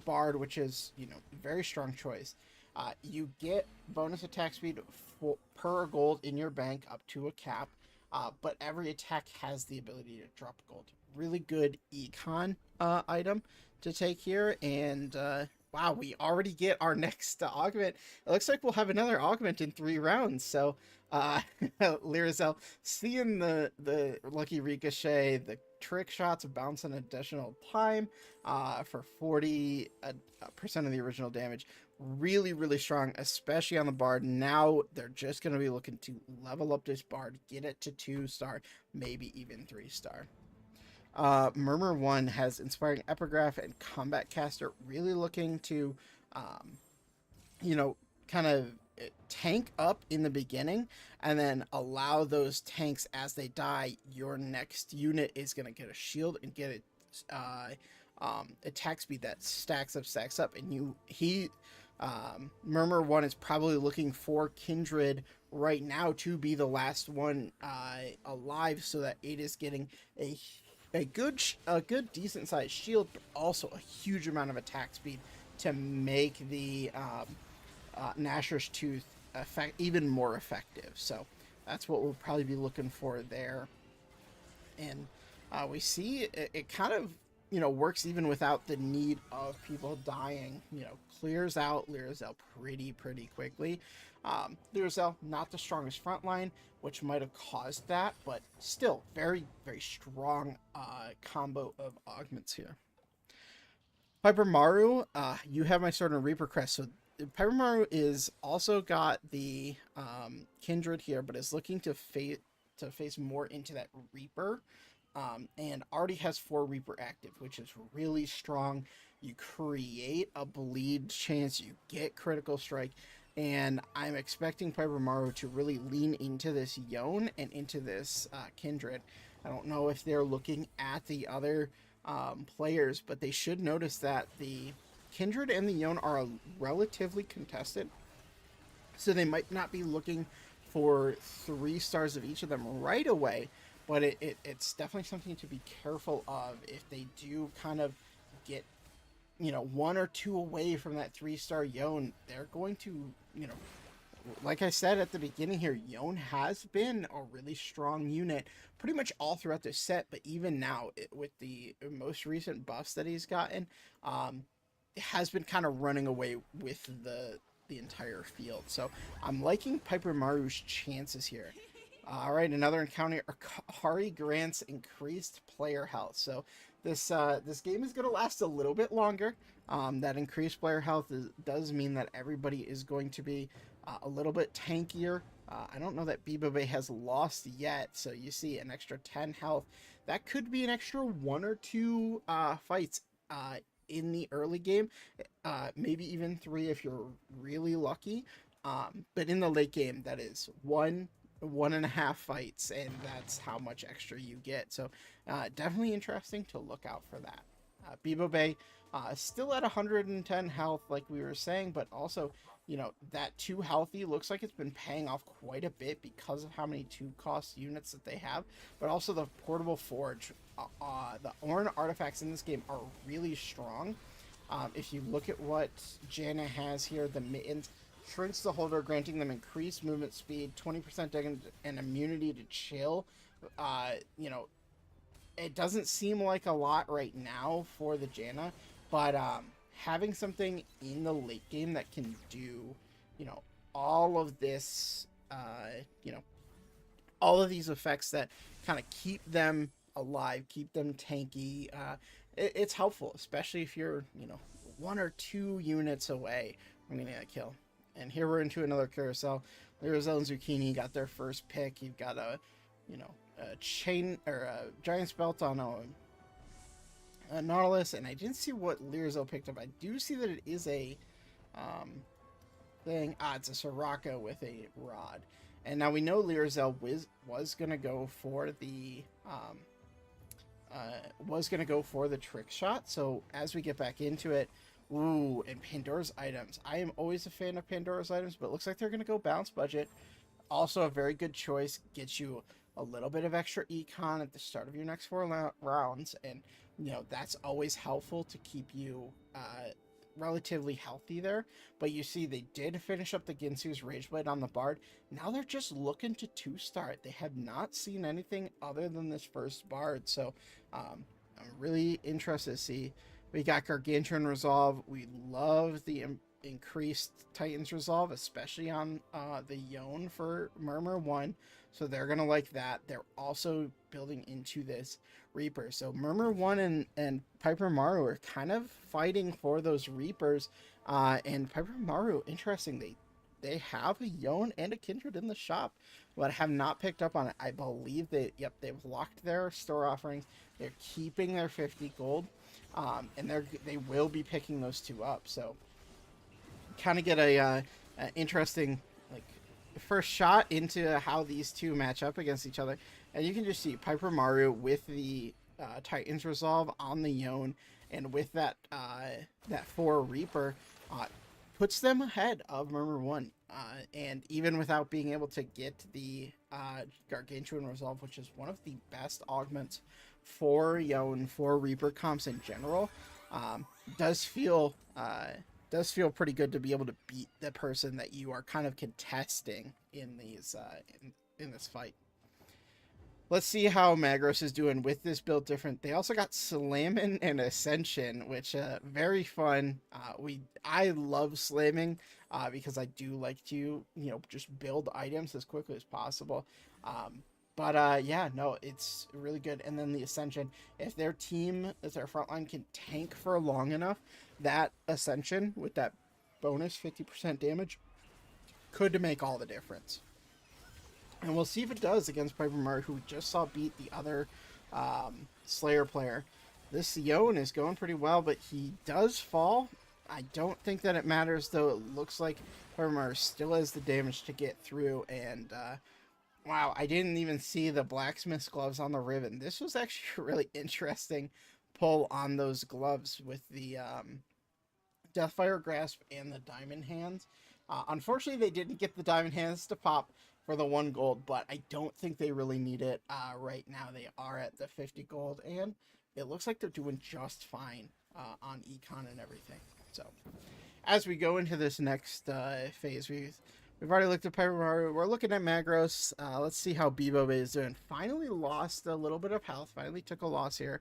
Bard, which is, very strong choice. You get bonus attack speed per gold in your bank up to a cap, but every attack has the ability to drop gold. Really good econ item to take here, and wow, we already get our next augment. It looks like we'll have another augment in 3 rounds. So, uh, Lyrizel, seeing the lucky ricochet, the trick shots bounce an additional time, for 40% of the original damage. Really, really strong, especially on the bard. Now they're just going to be looking to level up this bard, get it to 2-star, maybe even 3-star. Murmur 1 has Inspiring Epigraph and Combat Caster, really looking to, um, you know, kind of tank up in the beginning and then allow those tanks as they die. Your next unit is going to get a shield and get attack speed that stacks up. And Murmur 1 is probably looking for Kindred right now to be the last one alive, so that it is getting a good decent sized shield, but also a huge amount of attack speed to make the Gnasher's Tooth even more effective. So that's what we'll probably be looking for there. And we see it kind of, works even without the need of people dying. Clears out Lyrizel pretty quickly. Lyrizel, not the strongest front line, which might have caused that, but still very, very strong combo of augments here. Piper Maru, you have my Sword and Reaper crest. So Piper Maru is also got the Kindred here, but is looking to face more into that Reaper, and already has 4 Reaper active, which is really strong. You create a bleed chance, you get critical strike, and I'm expecting Piper Maru to really lean into this Yone and into this Kindred. I don't know if they're looking at the other players, but they should notice that the Kindred and the Yone are relatively contested, so they might not be looking for 3 stars of each of them right away, but it's definitely something to be careful of. If they do kind of get 1 or 2 away from that 3-star Yone, they're going to, like I said at the beginning here, Yone has been a really strong unit pretty much all throughout this set, but even now, with the most recent buffs that he's gotten, it has been kind of running away with the entire field. So I'm liking Piper Maru's chances here. All right, another encounter. Akari grants increased player health. So this game is going to last a little bit longer. That increased player health does mean that everybody is going to be a little bit tankier. I don't know that Bibobe has lost yet, so you see an extra 10 health. That could be an extra 1 or 2 fights in the early game, maybe even 3 if you're really lucky. But in the late game, that is 1.5 fights, and that's how much extra you get. So definitely interesting to look out for that. Bibobe still at 110 health, like we were saying, but also, that 2 healthy looks like it's been paying off quite a bit because of how many 2-cost units that they have, but also the portable forge. The Ornn artifacts in this game are really strong. If you look at what Janna has here, the mittens shrinks the holder, granting them increased movement speed, 20% damage, and immunity to chill. It doesn't seem like a lot right now for the Janna, but having something in the late game that can do, all of this, all of these effects that kind of keep them alive, keep them tanky, it's helpful, especially if you're, 1 or 2 units away from getting a kill. And here we're into another carousel. Lyrizel and Zucchini got their first pick. You've got a chain or a Giant's Belt on a Nautilus, and I didn't see what Lyrizel picked up. I do see that it is a thing. It's a Soraka with a rod. And now we know Lyrizel was gonna go for the trick shot. So as we get back into it, ooh, and Pandora's items. I am always a fan of Pandora's items, but it looks like they're gonna go balance budget. Also a very good choice. Gets you a little bit of extra econ at the start of your next 4 rounds, and that's always helpful to keep you relatively healthy there. But you see they did finish up the Ginsu's Rageblade on the Bard. Now they're just looking to 2-star it. They have not seen anything other than this first Bard, so I'm really interested to see We got Gargantuan Resolve. We love the increased Titans Resolve, especially on the Yone for Murmur 1. So they're going to like that. They're also building into this Reaper. So Murmur 1 and Piper Maru are kind of fighting for those Reapers. And Piper Maru, interesting, they have a Yone and a Kindred in the shop, but have not picked up on it. I believe they've locked their store offerings. They're keeping their 50 gold. And they will be picking those two up. So kind of get a interesting like first shot into how these two match up against each other. And you can just see Piper Maru with the Titans Resolve on the Yone, and with that 4 Reaper, puts them ahead of Murmur 1. And even without being able to get the Gargantuan Resolve, which is one of the best augments for Yone, for Reaper comps in general, does feel pretty good to be able to beat the person that you are kind of contesting in these in this fight. Let's see how Magros is doing with this build different. They also got Slamming and Ascension, which very fun. I love slamming because I do like to just build items as quickly as possible. But yeah, no, it's really good. And then the Ascension, if their frontline can tank for long enough, that Ascension with that bonus 50% damage could make all the difference. And we'll see if it does against Piper Maru, who we just saw beat the other Slayer player. This Yone is going pretty well, but he does fall. I don't think that it matters, though. It looks like Piper Maru still has the damage to get through. And wow, I didn't even see the blacksmith's gloves on the ribbon. This was actually a really interesting pull on those gloves with the Deathfire Grasp and the Diamond Hands. Unfortunately, they didn't get the Diamond Hands to pop for the 1 gold, but I don't think they really need it right now. They are at the 50 gold, and it looks like they're doing just fine on econ and everything. So as we go into this next phase, we've already looked at Piper Maru. We're looking at Magros. Let's see how Bebo is doing. Finally lost a little bit of health. Finally took a loss here.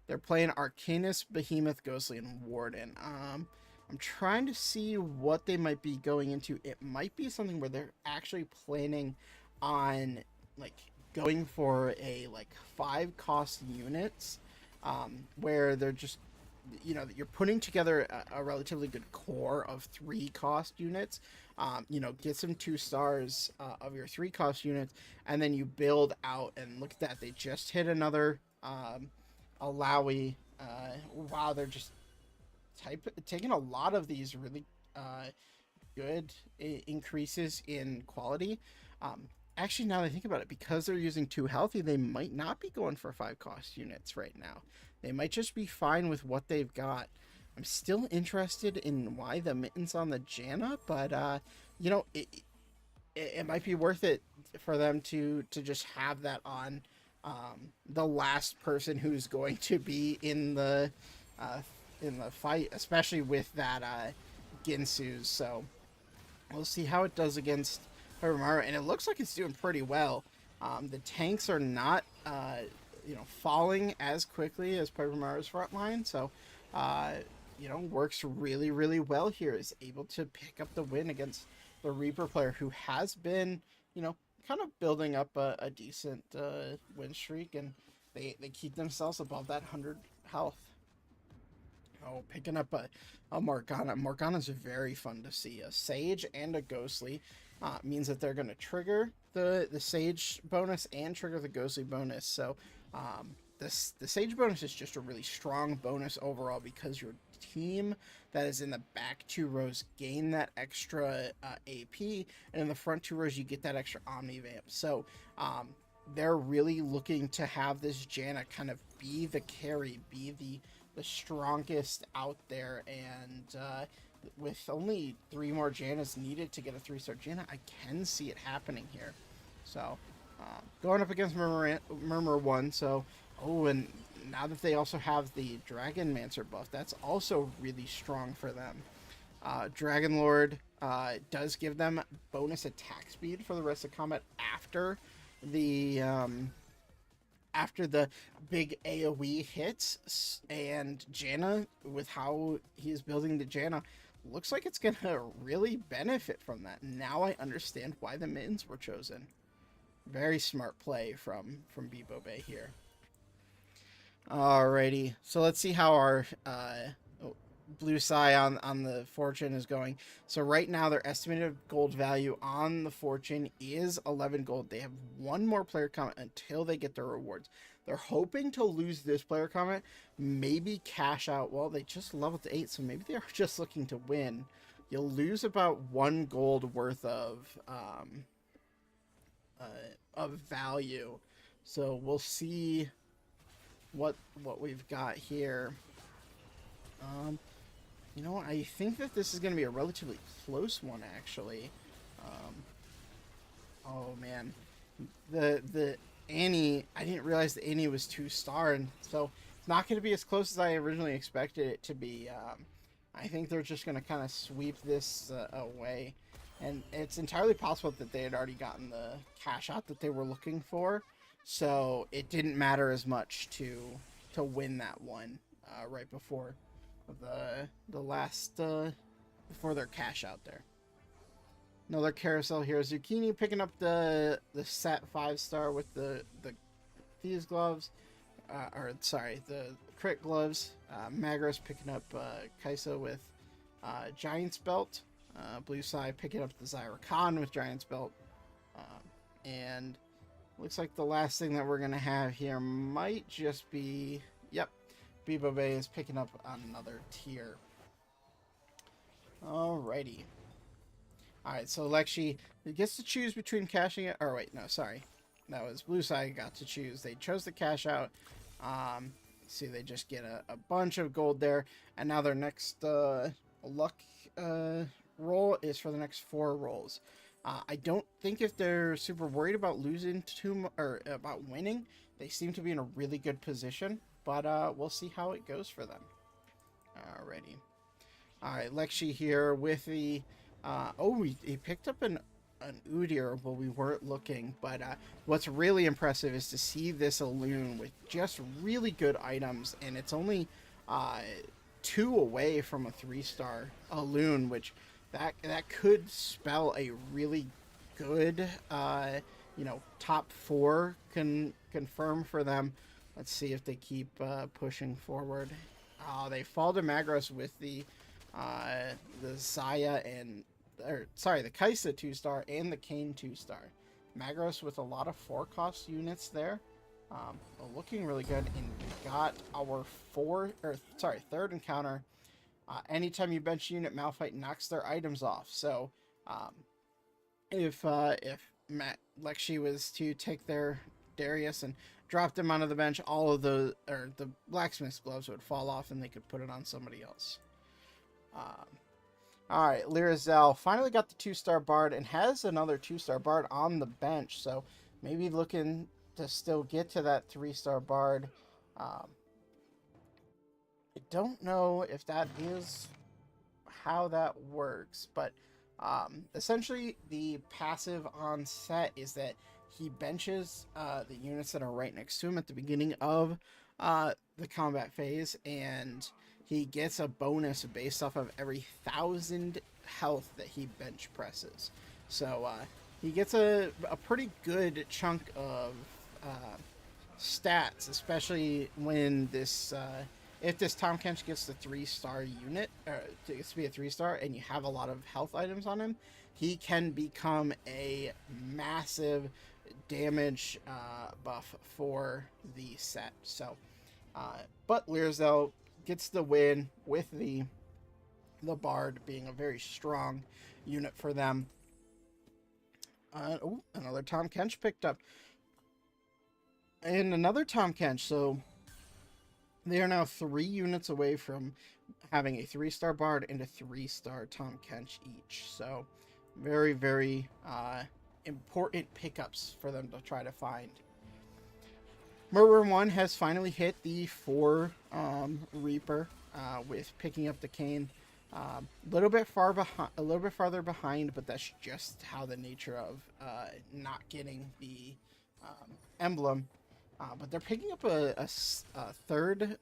They're playing Arcanus, Behemoth, Ghostly, and Warden. I'm trying to see what they might be going into. It might be something where they're actually planning on like going for a 5 cost units, where they're just you're putting together a relatively good core of 3 cost units. Get some 2 stars of your 3 cost units, and then you build out. And look at that, they just hit another Alawi. Wow, they're just taking a lot of these really good increases in quality. Actually, now that I think about it, because they're using 2 healthy, they might not be going for 5 cost units right now. They might just be fine with what they've got. I'm still interested in why the mittens on the Janna, but it might be worth it for them to just have that on the last person who's going to be in the fight, especially with that Ginsu's. So we'll see how it does against Piper Maru, and it looks like it's doing pretty well. The tanks are not falling as quickly as Piper Maru's front line, so works really, really well here. Is able to pick up the win against the Reaper player, who has been kind of building up a decent win streak, and they keep themselves above that 100 health. Oh, picking up a Morgana. Morgana's very fun to see. A Sage and a Ghostly means that they're going to trigger the Sage bonus and trigger the Ghostly bonus. So the Sage bonus is just a really strong bonus overall, because your team that is in the back 2 rows gain that extra AP, and in the front 2 rows you get that extra Omnivamp. So they're really looking to have this Janna kind of be the carry, be the strongest out there, and with only 3 more Jannas needed to get a 3-star Janna, I can see it happening here. So going up against Murmur 1. So and now that they also have the Dragon Mancer buff, that's also really strong for them. Dragon Lord does give them bonus attack speed for the rest of combat after the after the big AoE hits, and Janna, with how he's building the Janna, looks like it's gonna really benefit from that. Now I understand why the mittens were chosen. Very smart play from Bebo Bay here. Alrighty, so let's see how our blue side on the fortune is going. So right now their estimated gold value on the fortune is 11 gold. They have one more player comment until they get their rewards. They're hoping to lose this player comment, maybe cash out. Well, they just leveled to 8, so maybe they're just looking to win. You'll lose about 1 gold worth of value. So we'll see what we've got here. You know, I think that this is going to be a relatively close one, actually. Oh man, the Annie, I didn't realize the Annie was 2-star, and so it's not going to be as close as I originally expected it to be. I think they're just going to kind of sweep this away, and it's entirely possible that they had already gotten the cash out that they were looking for, so it didn't matter as much to win that one right before the last before their cash out there. Another carousel here. Zucchini picking up the set 5-star with the thieves gloves, or sorry, the crit gloves. Magros picking up Kai'Sa with Giant's belt. Blue side picking up the Zyra Khan with Giant's belt, and looks like the last thing that we're gonna have here might just be, yep, Bebo Bay is picking up another tier. Alrighty. Alright, so Lexi gets to choose between cashing it. Or wait, no, sorry. That was blue side got to choose. They chose the cash out. See, they just get a bunch of gold there. And now their next luck roll is for the next 4 rolls. I don't think if they're super worried about losing or about winning. They seem to be in a really good position. But we'll see how it goes for them. Alrighty. Alright, Lexi here with the... he picked up an Udyr while we weren't looking. But what's really impressive is to see this Elune with just really good items. And it's only 2 away from a 3-star Elune, which that could spell a really good, top 4 confirm for them. Let's see if they keep pushing forward. They fall to Magros with the Zaya and... the Kai'Sa 2-star and the Kayn 2-star. Magros with a lot of 4-cost units there. Looking really good. And we got our third encounter. Anytime you bench a unit, Malphite knocks their items off. So if Lexi was to take their Darius and drop them onto the bench, all of the blacksmith's gloves would fall off and they could put it on somebody else. Alright, Lyrazel finally got the 2-star Bard and has another 2-star Bard on the bench, so maybe looking to still get to that 3-star Bard. I don't know if that is how that works, but essentially the passive on set is that he benches the units that are right next to him at the beginning of the combat phase, and he gets a bonus based off of every 1,000 health that he bench presses. So he gets a pretty good chunk of stats, especially when this if this Tahm Kench gets the 3-star unit, or gets to be a 3-star, and you have a lot of health items on him, he can become a massive damage buff for the set. So, but Lyrazel gets the win with the Bard being a very strong unit for them. Another Tahm Kench picked up. And another Tahm Kench, so they are now 3 units away from having a 3-star Bard and a 3-star Tahm Kench each. So very, very important pickups for them to try to find. Murder 1 has finally hit the 4 Reaper with picking up the Kayn. A little bit farther behind, but that's just how the nature of not getting the emblem. But they're picking up a third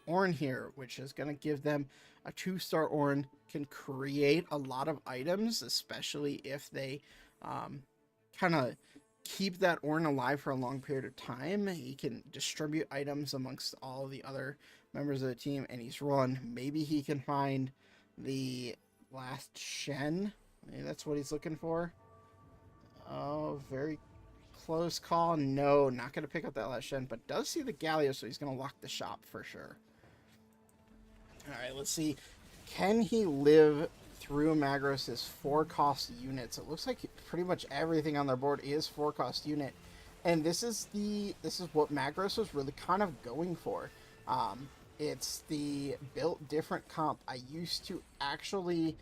Ornn here, which is going to give them a 2-star Ornn. Can create a lot of items, especially if they kind of keep that Ornn alive for a long period of time. He can distribute items amongst all the other members of the team, and he's run. Maybe he can find the last Shen. Maybe that's what he's looking for. Oh, very close call. No, not going to pick up that last Shen, but does see the Galio, so he's going to lock the shop for sure. All right, let's see. Can he live through Magros' 4-cost units? It looks like pretty much everything on their board is 4-cost unit. And this is what Magros was really kind of going for. It's the built different comp. I used to actually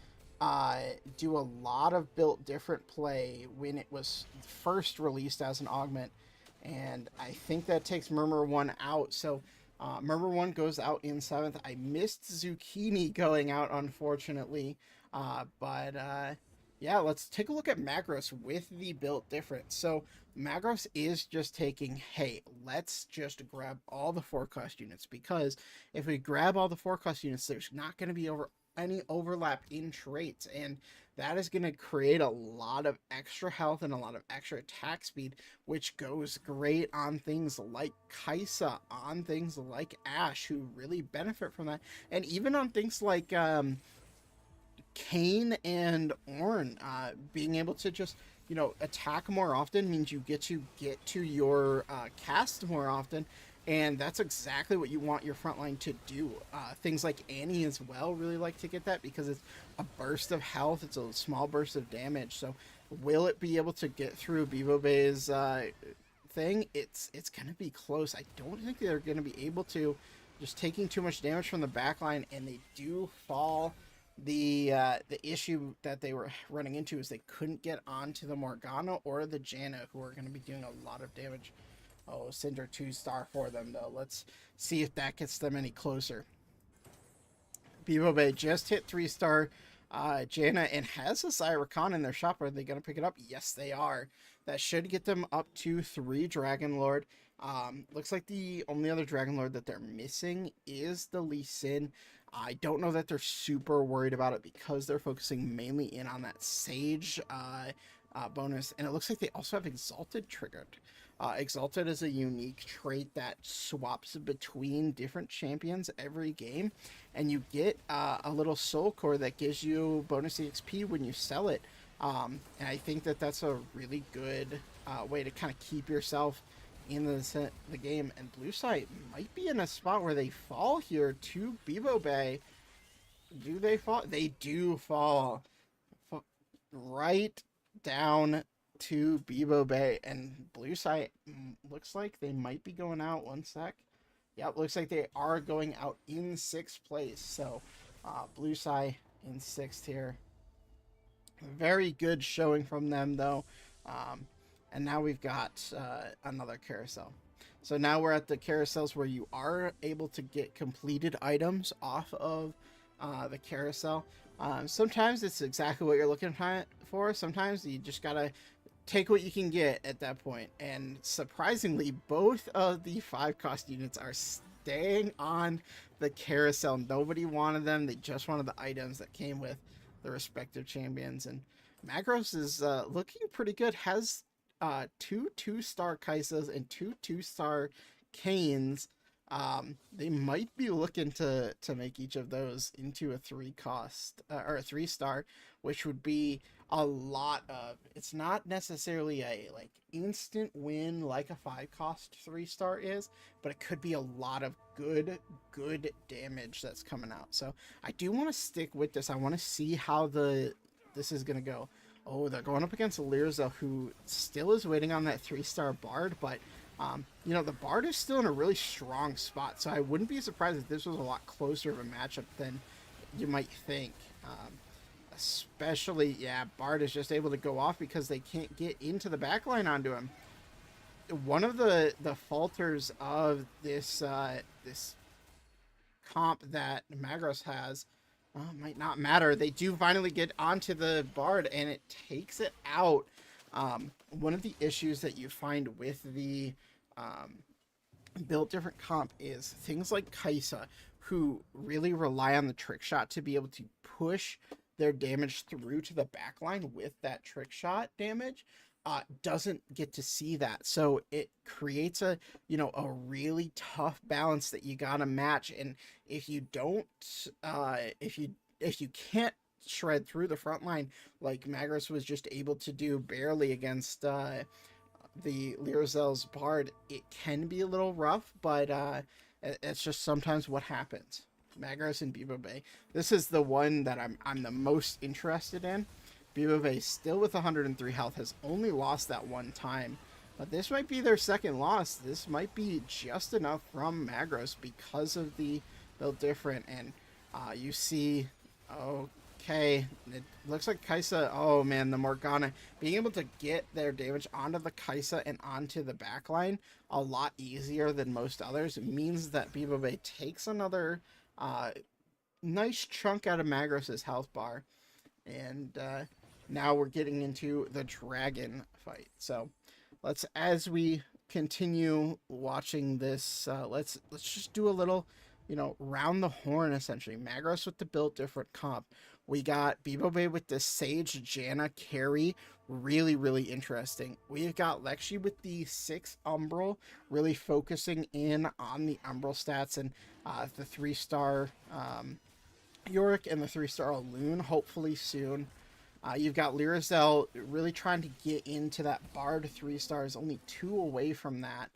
do a lot of built different play when it was first released as an augment, and I think that takes Murmur 1 out. So Murmur 1 goes out in 7th. I missed Zucchini going out, unfortunately, but yeah, let's take a look at Magros with the built different. So Magros is just taking, hey, let's just grab all the 4-cost units, because if we grab all the 4-cost units, there's not going to be any overlap in traits, and that is going to create a lot of extra health and a lot of extra attack speed, which goes great on things like Kaisa, on things like Ashe, who really benefit from that, and even on things like Kayn and Ornn. Being able to just, attack more often means you get to your cast more often, and that's exactly what you want your front line to do. Things like Annie as well really like to get that, because it's a burst of health, it's a small burst of damage. So will it be able to get through Bibobei's thing? It's gonna be close. I don't think they're gonna be able to, just taking too much damage from the backline, and they do fall. The issue that they were running into is they couldn't get onto the Morgana or the Janna, who are going to be doing a lot of damage. Oh, Cinder 2-star for them, though. Let's see if that gets them any closer. Bibobei just hit 3-star Janna and has a Zyracon in their shop. Are they going to pick it up? Yes, they are. That should get them up to 3 Dragon Lord. Looks like the only other Dragon Lord that they're missing is the Lee Sin. I don't know that they're super worried about it, because they're focusing mainly in on that Sage bonus. And it looks like they also have Exalted triggered. Exalted is a unique trait that swaps between different champions every game, and you get a little soul core that gives you bonus EXP when you sell it. And I think that that's a really good way to kind of keep yourself in the game. And Blue Side might be in a spot where they fall here to Bibobei. Do they fall? They do fall right down to Bibobei, and Blue Side looks like they might be going out. One sec. Yep, looks like they are going out in 6th place. So Blue Side in 6th here. Very good showing from them, though. And now we've got another carousel. So now we're at the carousels where you are able to get completed items off of the carousel. Sometimes it's exactly what you're looking for. Sometimes you just gotta take what you can get at that point. And surprisingly, both of the 5-cost units are staying on the carousel. Nobody wanted them. They just wanted the items that came with the respective champions. And Magros is looking pretty good. Has 2 2-star Kaisas and 2 2-star Kayns. They might be looking to make each of those into a 3-cost or a 3-star, which would be a lot of. It's not necessarily a instant win like a 5-cost 3-star is, but it could be a lot of good damage that's coming out. So I do want to stick with this. I want to see how this is gonna go. Oh, they're going up against Lirza, who still is waiting on that 3-star Bard, but the Bard is still in a really strong spot, so I wouldn't be surprised if this was a lot closer of a matchup than you might think. Especially, Bard is just able to go off because they can't get into the backline onto him. One of the falters of this this comp that Magros has, might not matter. They do finally get onto the Bard, and it takes it out. One of the issues that you find with the built different comp is things like Kaisa, who really rely on the trick shot to be able to push their damage through to the backline with that trick shot damage. Doesn't get to see that, so it creates a really tough balance that you gotta match. And if you don't, if you can't shred through the front line like Magros was just able to do barely against the Lyrazel's Bard, it can be a little rough, but it's just sometimes what happens. Magros and Bibo Bay. This is the one that I'm the most interested in. Bibo Bay, still with 103 health, has only lost that one time. But this might be their second loss. This might be just enough from Magros because of the build different. And you see, okay, it looks like Kaisa, oh man, the Morgana, being able to get their damage onto the Kaisa and onto the backline a lot easier than most others means that Bibo Bay takes another nice chunk out of Magros's health bar. And now we're getting into the dragon fight. So as we continue watching this, let's just do a little, round the horn essentially. Magros with the built different comp. We got Bibo Bay with the Sage Janna carry, really, really interesting. We've got Lexi with the 6 Umbral, really focusing in on the Umbral stats, and the 3-star Yorick and the 3-star Loon, hopefully soon. You've got Lyrazel really trying to get into that Bard 3 stars, only 2 away from that.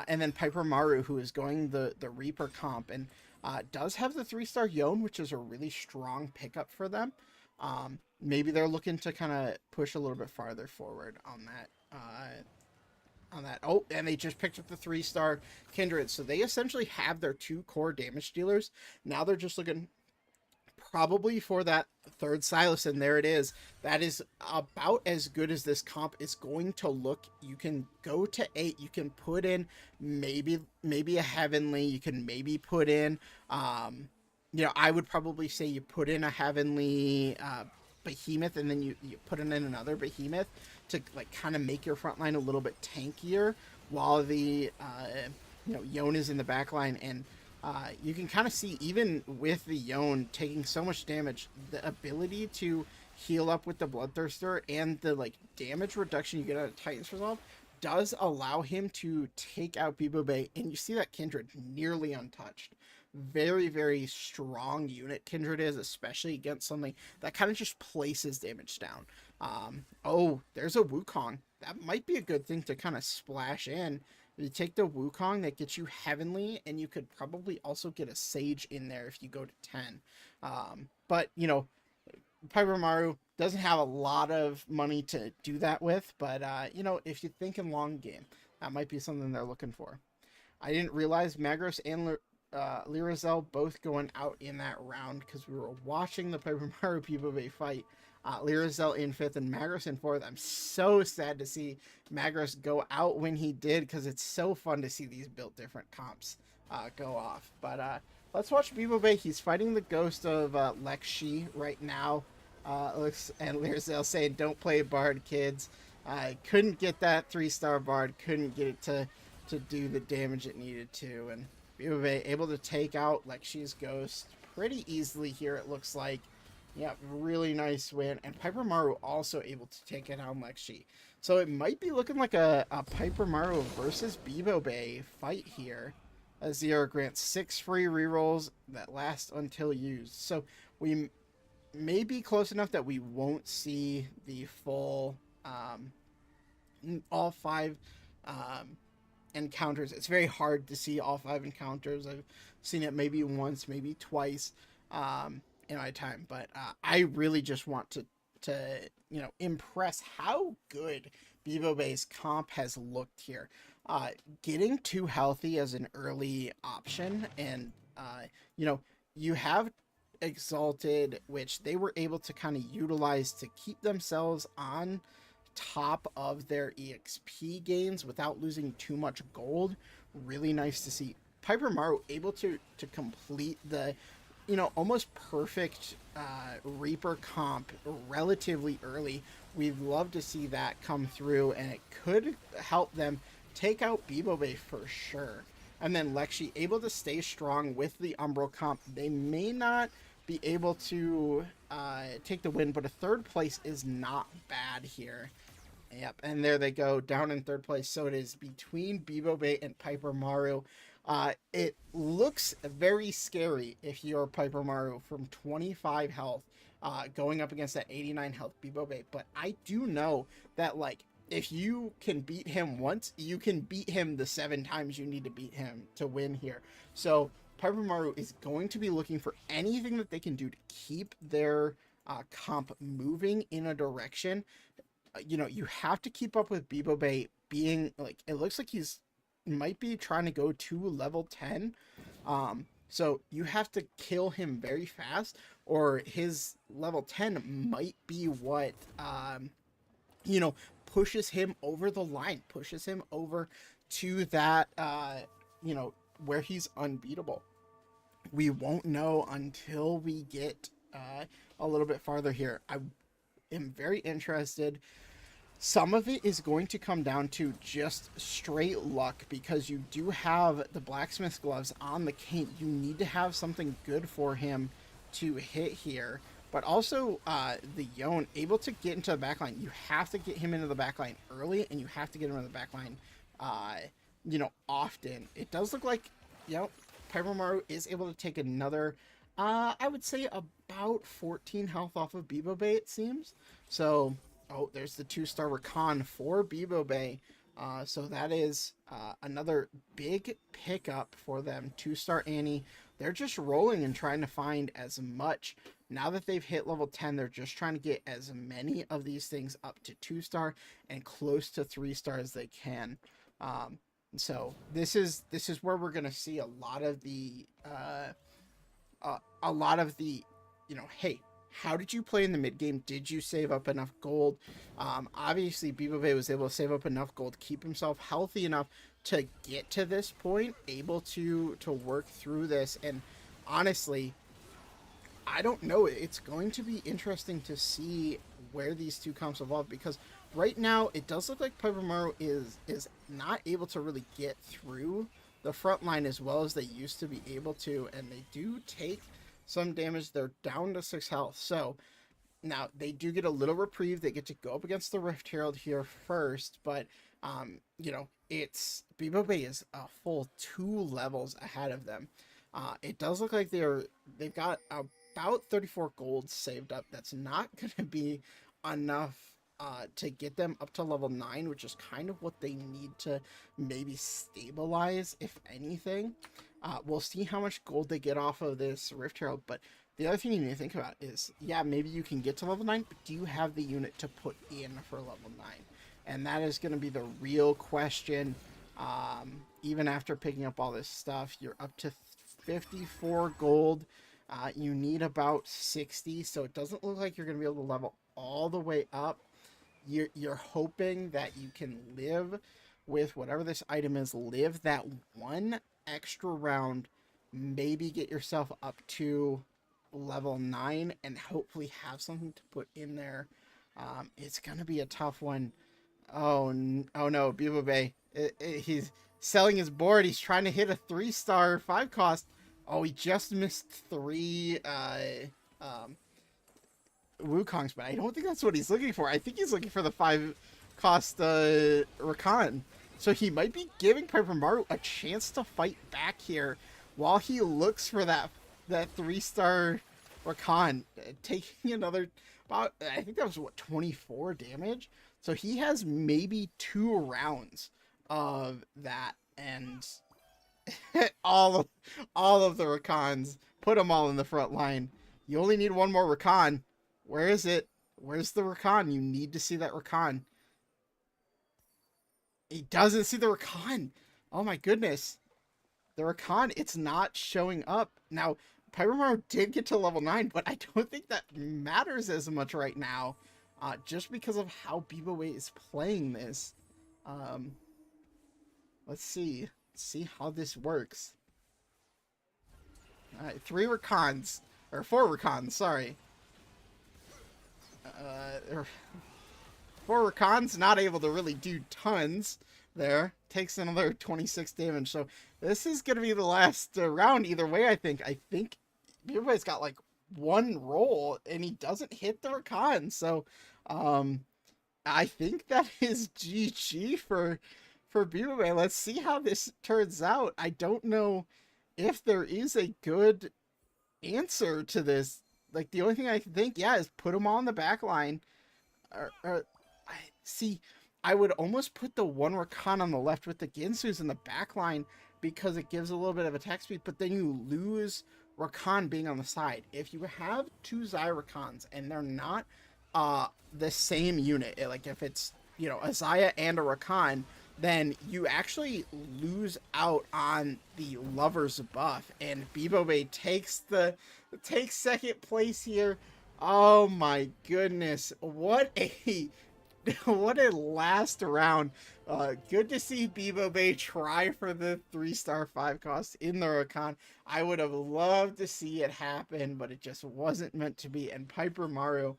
And then Piper Maru, who is going the Reaper comp, and does have the 3-star Yone, which is a really strong pickup for them. Maybe they're looking to kind of push a little bit farther forward on that. Oh, and they just picked up the 3-star Kindred. So they essentially have their 2 core damage dealers. Now they're just looking probably for that 3rd Silas, and there it is. That is about as good as this comp is going to look. You can go to 8, you can put in maybe a Heavenly, you can maybe put in I would probably say you put in a Heavenly Behemoth, and then you put in another Behemoth to like kind of make your front line a little bit tankier while the Yone is in the back line. And you can kind of see, even with the Yone taking so much damage, the ability to heal up with the Bloodthirster and the like damage reduction you get out of Titan's Resolve does allow him to take out Bibo Bay. And you see that Kindred nearly untouched. Very, very strong unit Kindred is, especially against something that kind of just places damage down. Oh, there's a Wukong. That might be a good thing to kind of splash in. You take the Wukong, that gets you Heavenly, and you could probably also get a Sage in there if you go to 10. But, Piper Maru doesn't have a lot of money to do that with, but, if you think in long game, that might be something they're looking for. I didn't realize Magros and Lyrazel both going out in that round because we were watching the Piper Maru Bibo Bay fight. Lyrazel in 5th and Magros in 4th. I'm so sad to see Magros go out when he did, because it's so fun to see these built different comps go off. But let's watch Bibo Bay. He's fighting the ghost of Lexi right now. And Lyrazel saying, "Don't play Bard, kids." I couldn't get that 3-star Bard. Couldn't get it to do the damage it needed to. And Bibo Bay able to take out Lexi's ghost pretty easily here, it looks like. Yeah, really nice win. And Piper Maru also able to take it on Lexi. So it might be looking like a Piper Maru versus Bibo Bay fight here. As Zero grants 6 free rerolls that last until used. So we may be close enough that we won't see the full, all 5 encounters. It's very hard to see all 5 encounters. I've seen it maybe once, maybe twice. In my time, but I really just want to impress how good Bibo Bay's comp has looked here. Getting too healthy as an early option, and you have Exalted, which they were able to kind of utilize to keep themselves on top of their EXP gains without losing too much gold. Really nice to see Piper Maru able to complete the almost perfect Reaper comp relatively early. We'd love to see that come through, and it could help them take out Bibo Bay for sure. and then Lexi able to stay strong with the Umbral comp. They may not be able to take the win, but a third place is not bad here. Yep, and there they go, down in third place. So it is between Bebo Bay and Piper Maru. It looks very scary if you're Piper Maru from 25 health, going up against that 89 health Bebo Bay. But I do know that, like, if you can beat him once, you can beat him the 7 times you need to beat him to win here. So Piper Maru is going to be looking for anything that they can do to keep their comp moving in a direction. You know, you have to keep up with Bebo Bay being, like, it looks like he's might be trying to go to level 10. So you have to kill him very fast, or his level 10 might be what, you know, pushes him over the line, pushes him over to that, you know, where he's unbeatable. We won't know until we get a little bit farther here. I am very interested. Some of it is going to come down to just straight luck, because you do have the blacksmith gloves on the Kane. You need to have something good for him to hit here. But also, the Yone able to get into the backline. You have to get him into the backline early, and you have to get him into the backline, you know, often. It does look like, you know, Piper Maru is able to take another, I would say about 14 health off of Bebo Bay, it seems. So, oh, there's the 2-star Rakan for Bebo Bay. So that is another big pickup for them. 2-star Annie. They're just rolling and trying to find as much. Now that they've hit level 10, they're just trying to get as many of these things up to 2-star and close to 3-star as they can. So this is where we're gonna see a lot of the you know, hey, how did you play in the mid game? Did you save up enough gold? Obviously, Bebo Bay was able to save up enough gold, keep himself healthy enough to get to this point, able to work through this. And honestly, I don't know. It's going to be interesting to see where these two comps evolve, because right now it does look like Piper Maru is not able to really get through the front line as well as they used to be able to, and they do take some damage. They're down to 6 health. So now they do get a little reprieve. They get to go up against the Rift Herald here first, but you know, it's Bebo Bay is a full 2 levels ahead of them. It does look like they've got about 34 gold saved up. That's not going to be enough to get them up to level 9, which is kind of what they need to maybe stabilize, if anything. We'll see how much gold they get off of this Rift Herald, but the other thing you need to think about is, yeah, maybe you can get to level 9, but do you have the unit to put in for level 9? And that is going to be the real question. Even after picking up all this stuff, you're up to 54 gold. You need about 60, so it doesn't look like you're going to be able to level all the way up. You're hoping that you can live with whatever this item is, live that one extra round, maybe get yourself up to level 9, and hopefully have something to put in there. It's going to be a tough one. Oh no, Bebo Bay. He's selling his board. He's trying to hit a 3-star 5 cost. Oh, he just missed 3 Wukongs, but I don't think that's what he's looking for. I think he's looking for the 5 cost Rakan. So he might be giving Piper Maru a chance to fight back here while he looks for that 3-star Rakan, taking another about, I think that was what, 24 damage. So he has maybe 2 rounds of that, and all of the Rakans, put them all in the front line. You only need one more Rakan. Where is it? Where's the Rakan? You need to see that Rakan. He doesn't see the Rakan. Oh my goodness. The Rakan, it's not showing up. Now, Piper Maru did get to level 9, but I don't think that matters as much right now. Just because of how Bebo Bay is playing this. Let's see. See how this works. Alright, 3 Rakans. Or 4 Rakans, sorry. 4 Rakans, not able to really do tons. there. Takes another 26 damage. So this is going to be the last round either way, I think. I think everybody's got like one roll and he doesn't hit the Rakan. So um, I think that is GG for Bube. Let's see how this turns out. I don't know if there is a good answer to this. Like the only thing I can think, yeah, is put him on the back line. I see. I would almost put the one Rakan on the left with the Ginsus in the back line because it gives a little bit of attack speed, but then you lose Rakan being on the side. If you have two Xayah Rakans and they're not the same unit, like if it's, you know, a Xayah and a Rakan, then you actually lose out on the lovers buff, and Bibobe takes second place here. Oh my goodness, what a what a last round. Good to see Bibobe try for the 3-star 5 cost in the Rakan. I would have loved to see it happen, but it just wasn't meant to be. And Piper Maru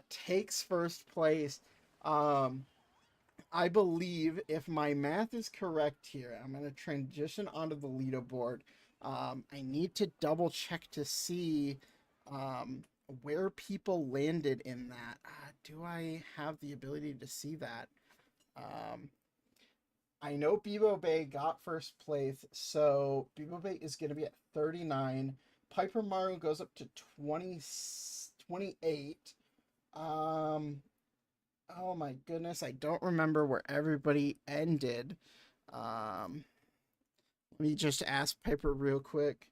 takes first place. I believe, if my math is correct here, I'm going to transition onto the leaderboard. I need to double check to see where people landed in that. Do I have the ability to see that? I know Bibo Bay got first place, so Bibo Bay is going to be at 39. Piper Maru goes up to 28. Oh my goodness, I don't remember where everybody ended. Let me just ask Piper real quick.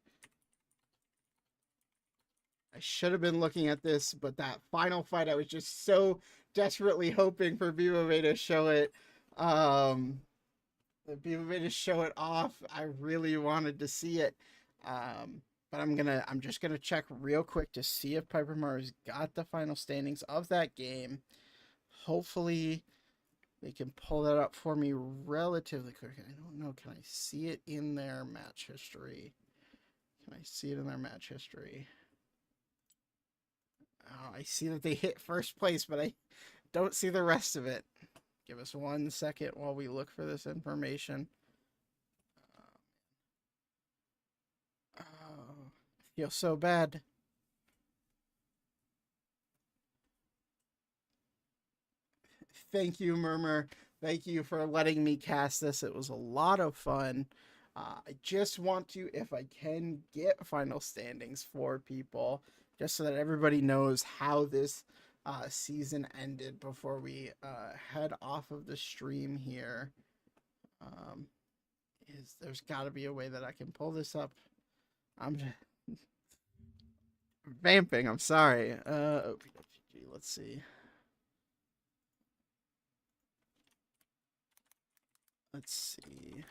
I should have been looking at this, but that final fight, I was just so desperately hoping for Bibobe to show it. Bibobe to show it off. I really wanted to see it. But I'm just gonna check real quick to see if Piper Maru's got the final standings of that game. Hopefully they can pull that up for me relatively quick. I don't know. Can I see it in their match history? Can I see it in their match history? Oh, I see that they hit first place, but I don't see the rest of it. Give us 1 second while we look for this information. Oh, I feel so bad. Thank you, Murmur. Thank you for letting me cast this. It was a lot of fun. I just want to, if I can, get final standings for people, just so that everybody knows how this season ended before we head off of the stream here. There's got to be a way that I can pull this up. I'm just vamping. I'm sorry. Let's see. Let's see.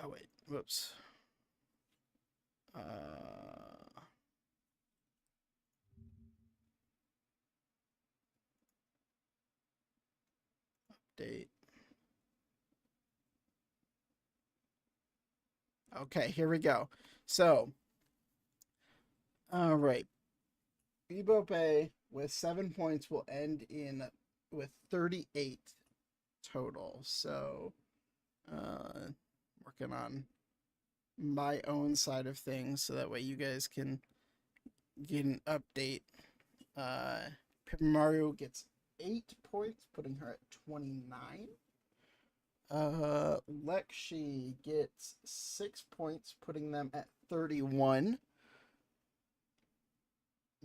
Oh wait, whoops. Update. Okay, here we go. So, all right. Bibo Bay with 7 points will end in with 38 total. So, working on my own side of things so that way you guys can get an update. Paper Mario gets 8 points, putting her at 29. Lexi gets 6 points, putting them at 31.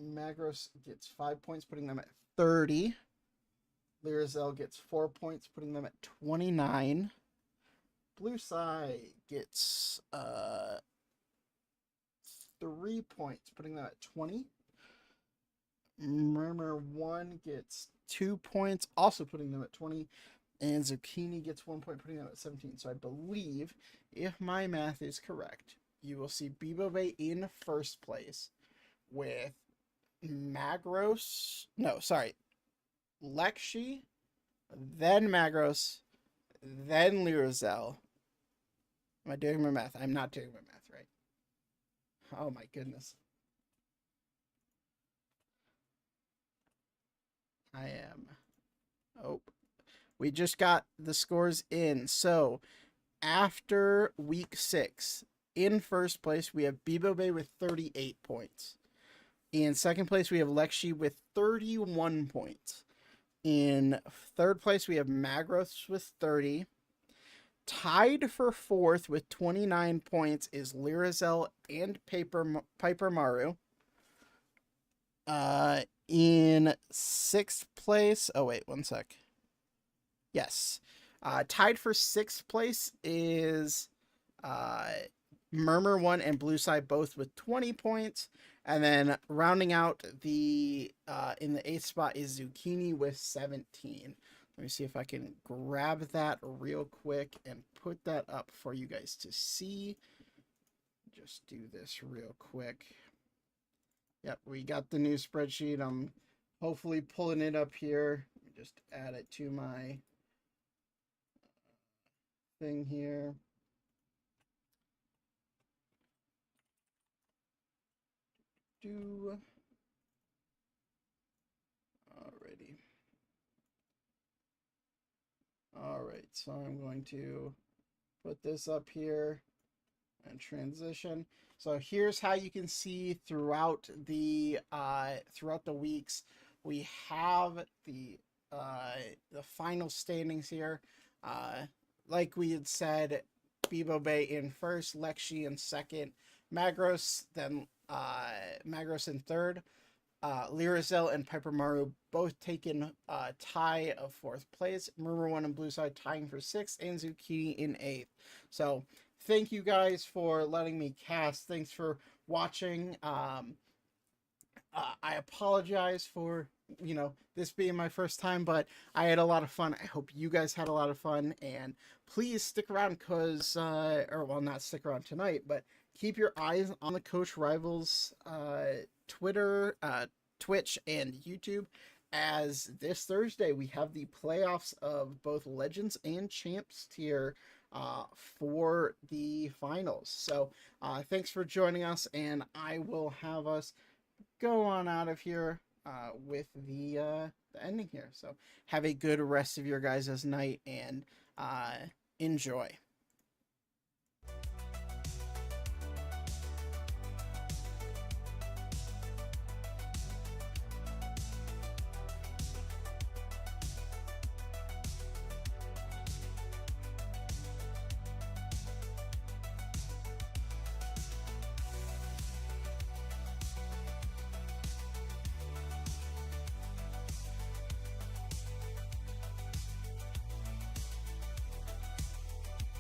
Magros gets 5 points, putting them at 30. Lyrazel gets 4 points, putting them at 29. Blue Sai gets 3 points, putting them at 20. Murmur 1 gets 2 points, also putting them at 20. And Zucchini gets 1 point, putting them at 17. So I believe, if my math is correct, you will see Bibobe in first place with Magros. No, sorry. Lexi, then Magros, then Lyrazel. Am I doing my math? I'm not doing my math right. Oh my goodness. I am. Oh, we just got the scores in. So after week 6, in first place, we have Bebo Bay with 38 points. In second place, we have Lexi with 31 points. In third place, we have Magros with 30. Tied for fourth with 29 points is Lyrazel and Piper Maru. In sixth place, oh wait, one sec. Yes. Tied for sixth place is Murmur 1 and Blue Side both with 20 points. And then rounding out the in the 8th spot is Zucchini with 17. Let me see if I can grab that real quick and put that up for you guys to see. Just do this real quick. Yep, we got the new spreadsheet. I'm hopefully pulling it up here. Just add it to my thing here. Alrighty. Alright, so I'm going to put this up here and transition. So here's how you can see throughout the weeks. We have the final standings here. Like we had said, Bebo Bay in first, Lexi in second, Magros in third. Lyrazel and Piper Maru both taken tie of fourth place. Murmur 1 and Blue Side tying for sixth, and Zucchini in eighth. So thank you guys for letting me cast. Thanks for watching. I apologize for, this being my first time, but I had a lot of fun. I hope you guys had a lot of fun, and please stick around because, not stick around tonight, but keep your eyes on the Coach Rivals Twitter, Twitch, and YouTube, as this Thursday we have the playoffs of both Legends and Champs tier for the finals. So thanks for joining us, and I will have us go on out of here with the ending here. So have a good rest of your guys' night, and enjoy.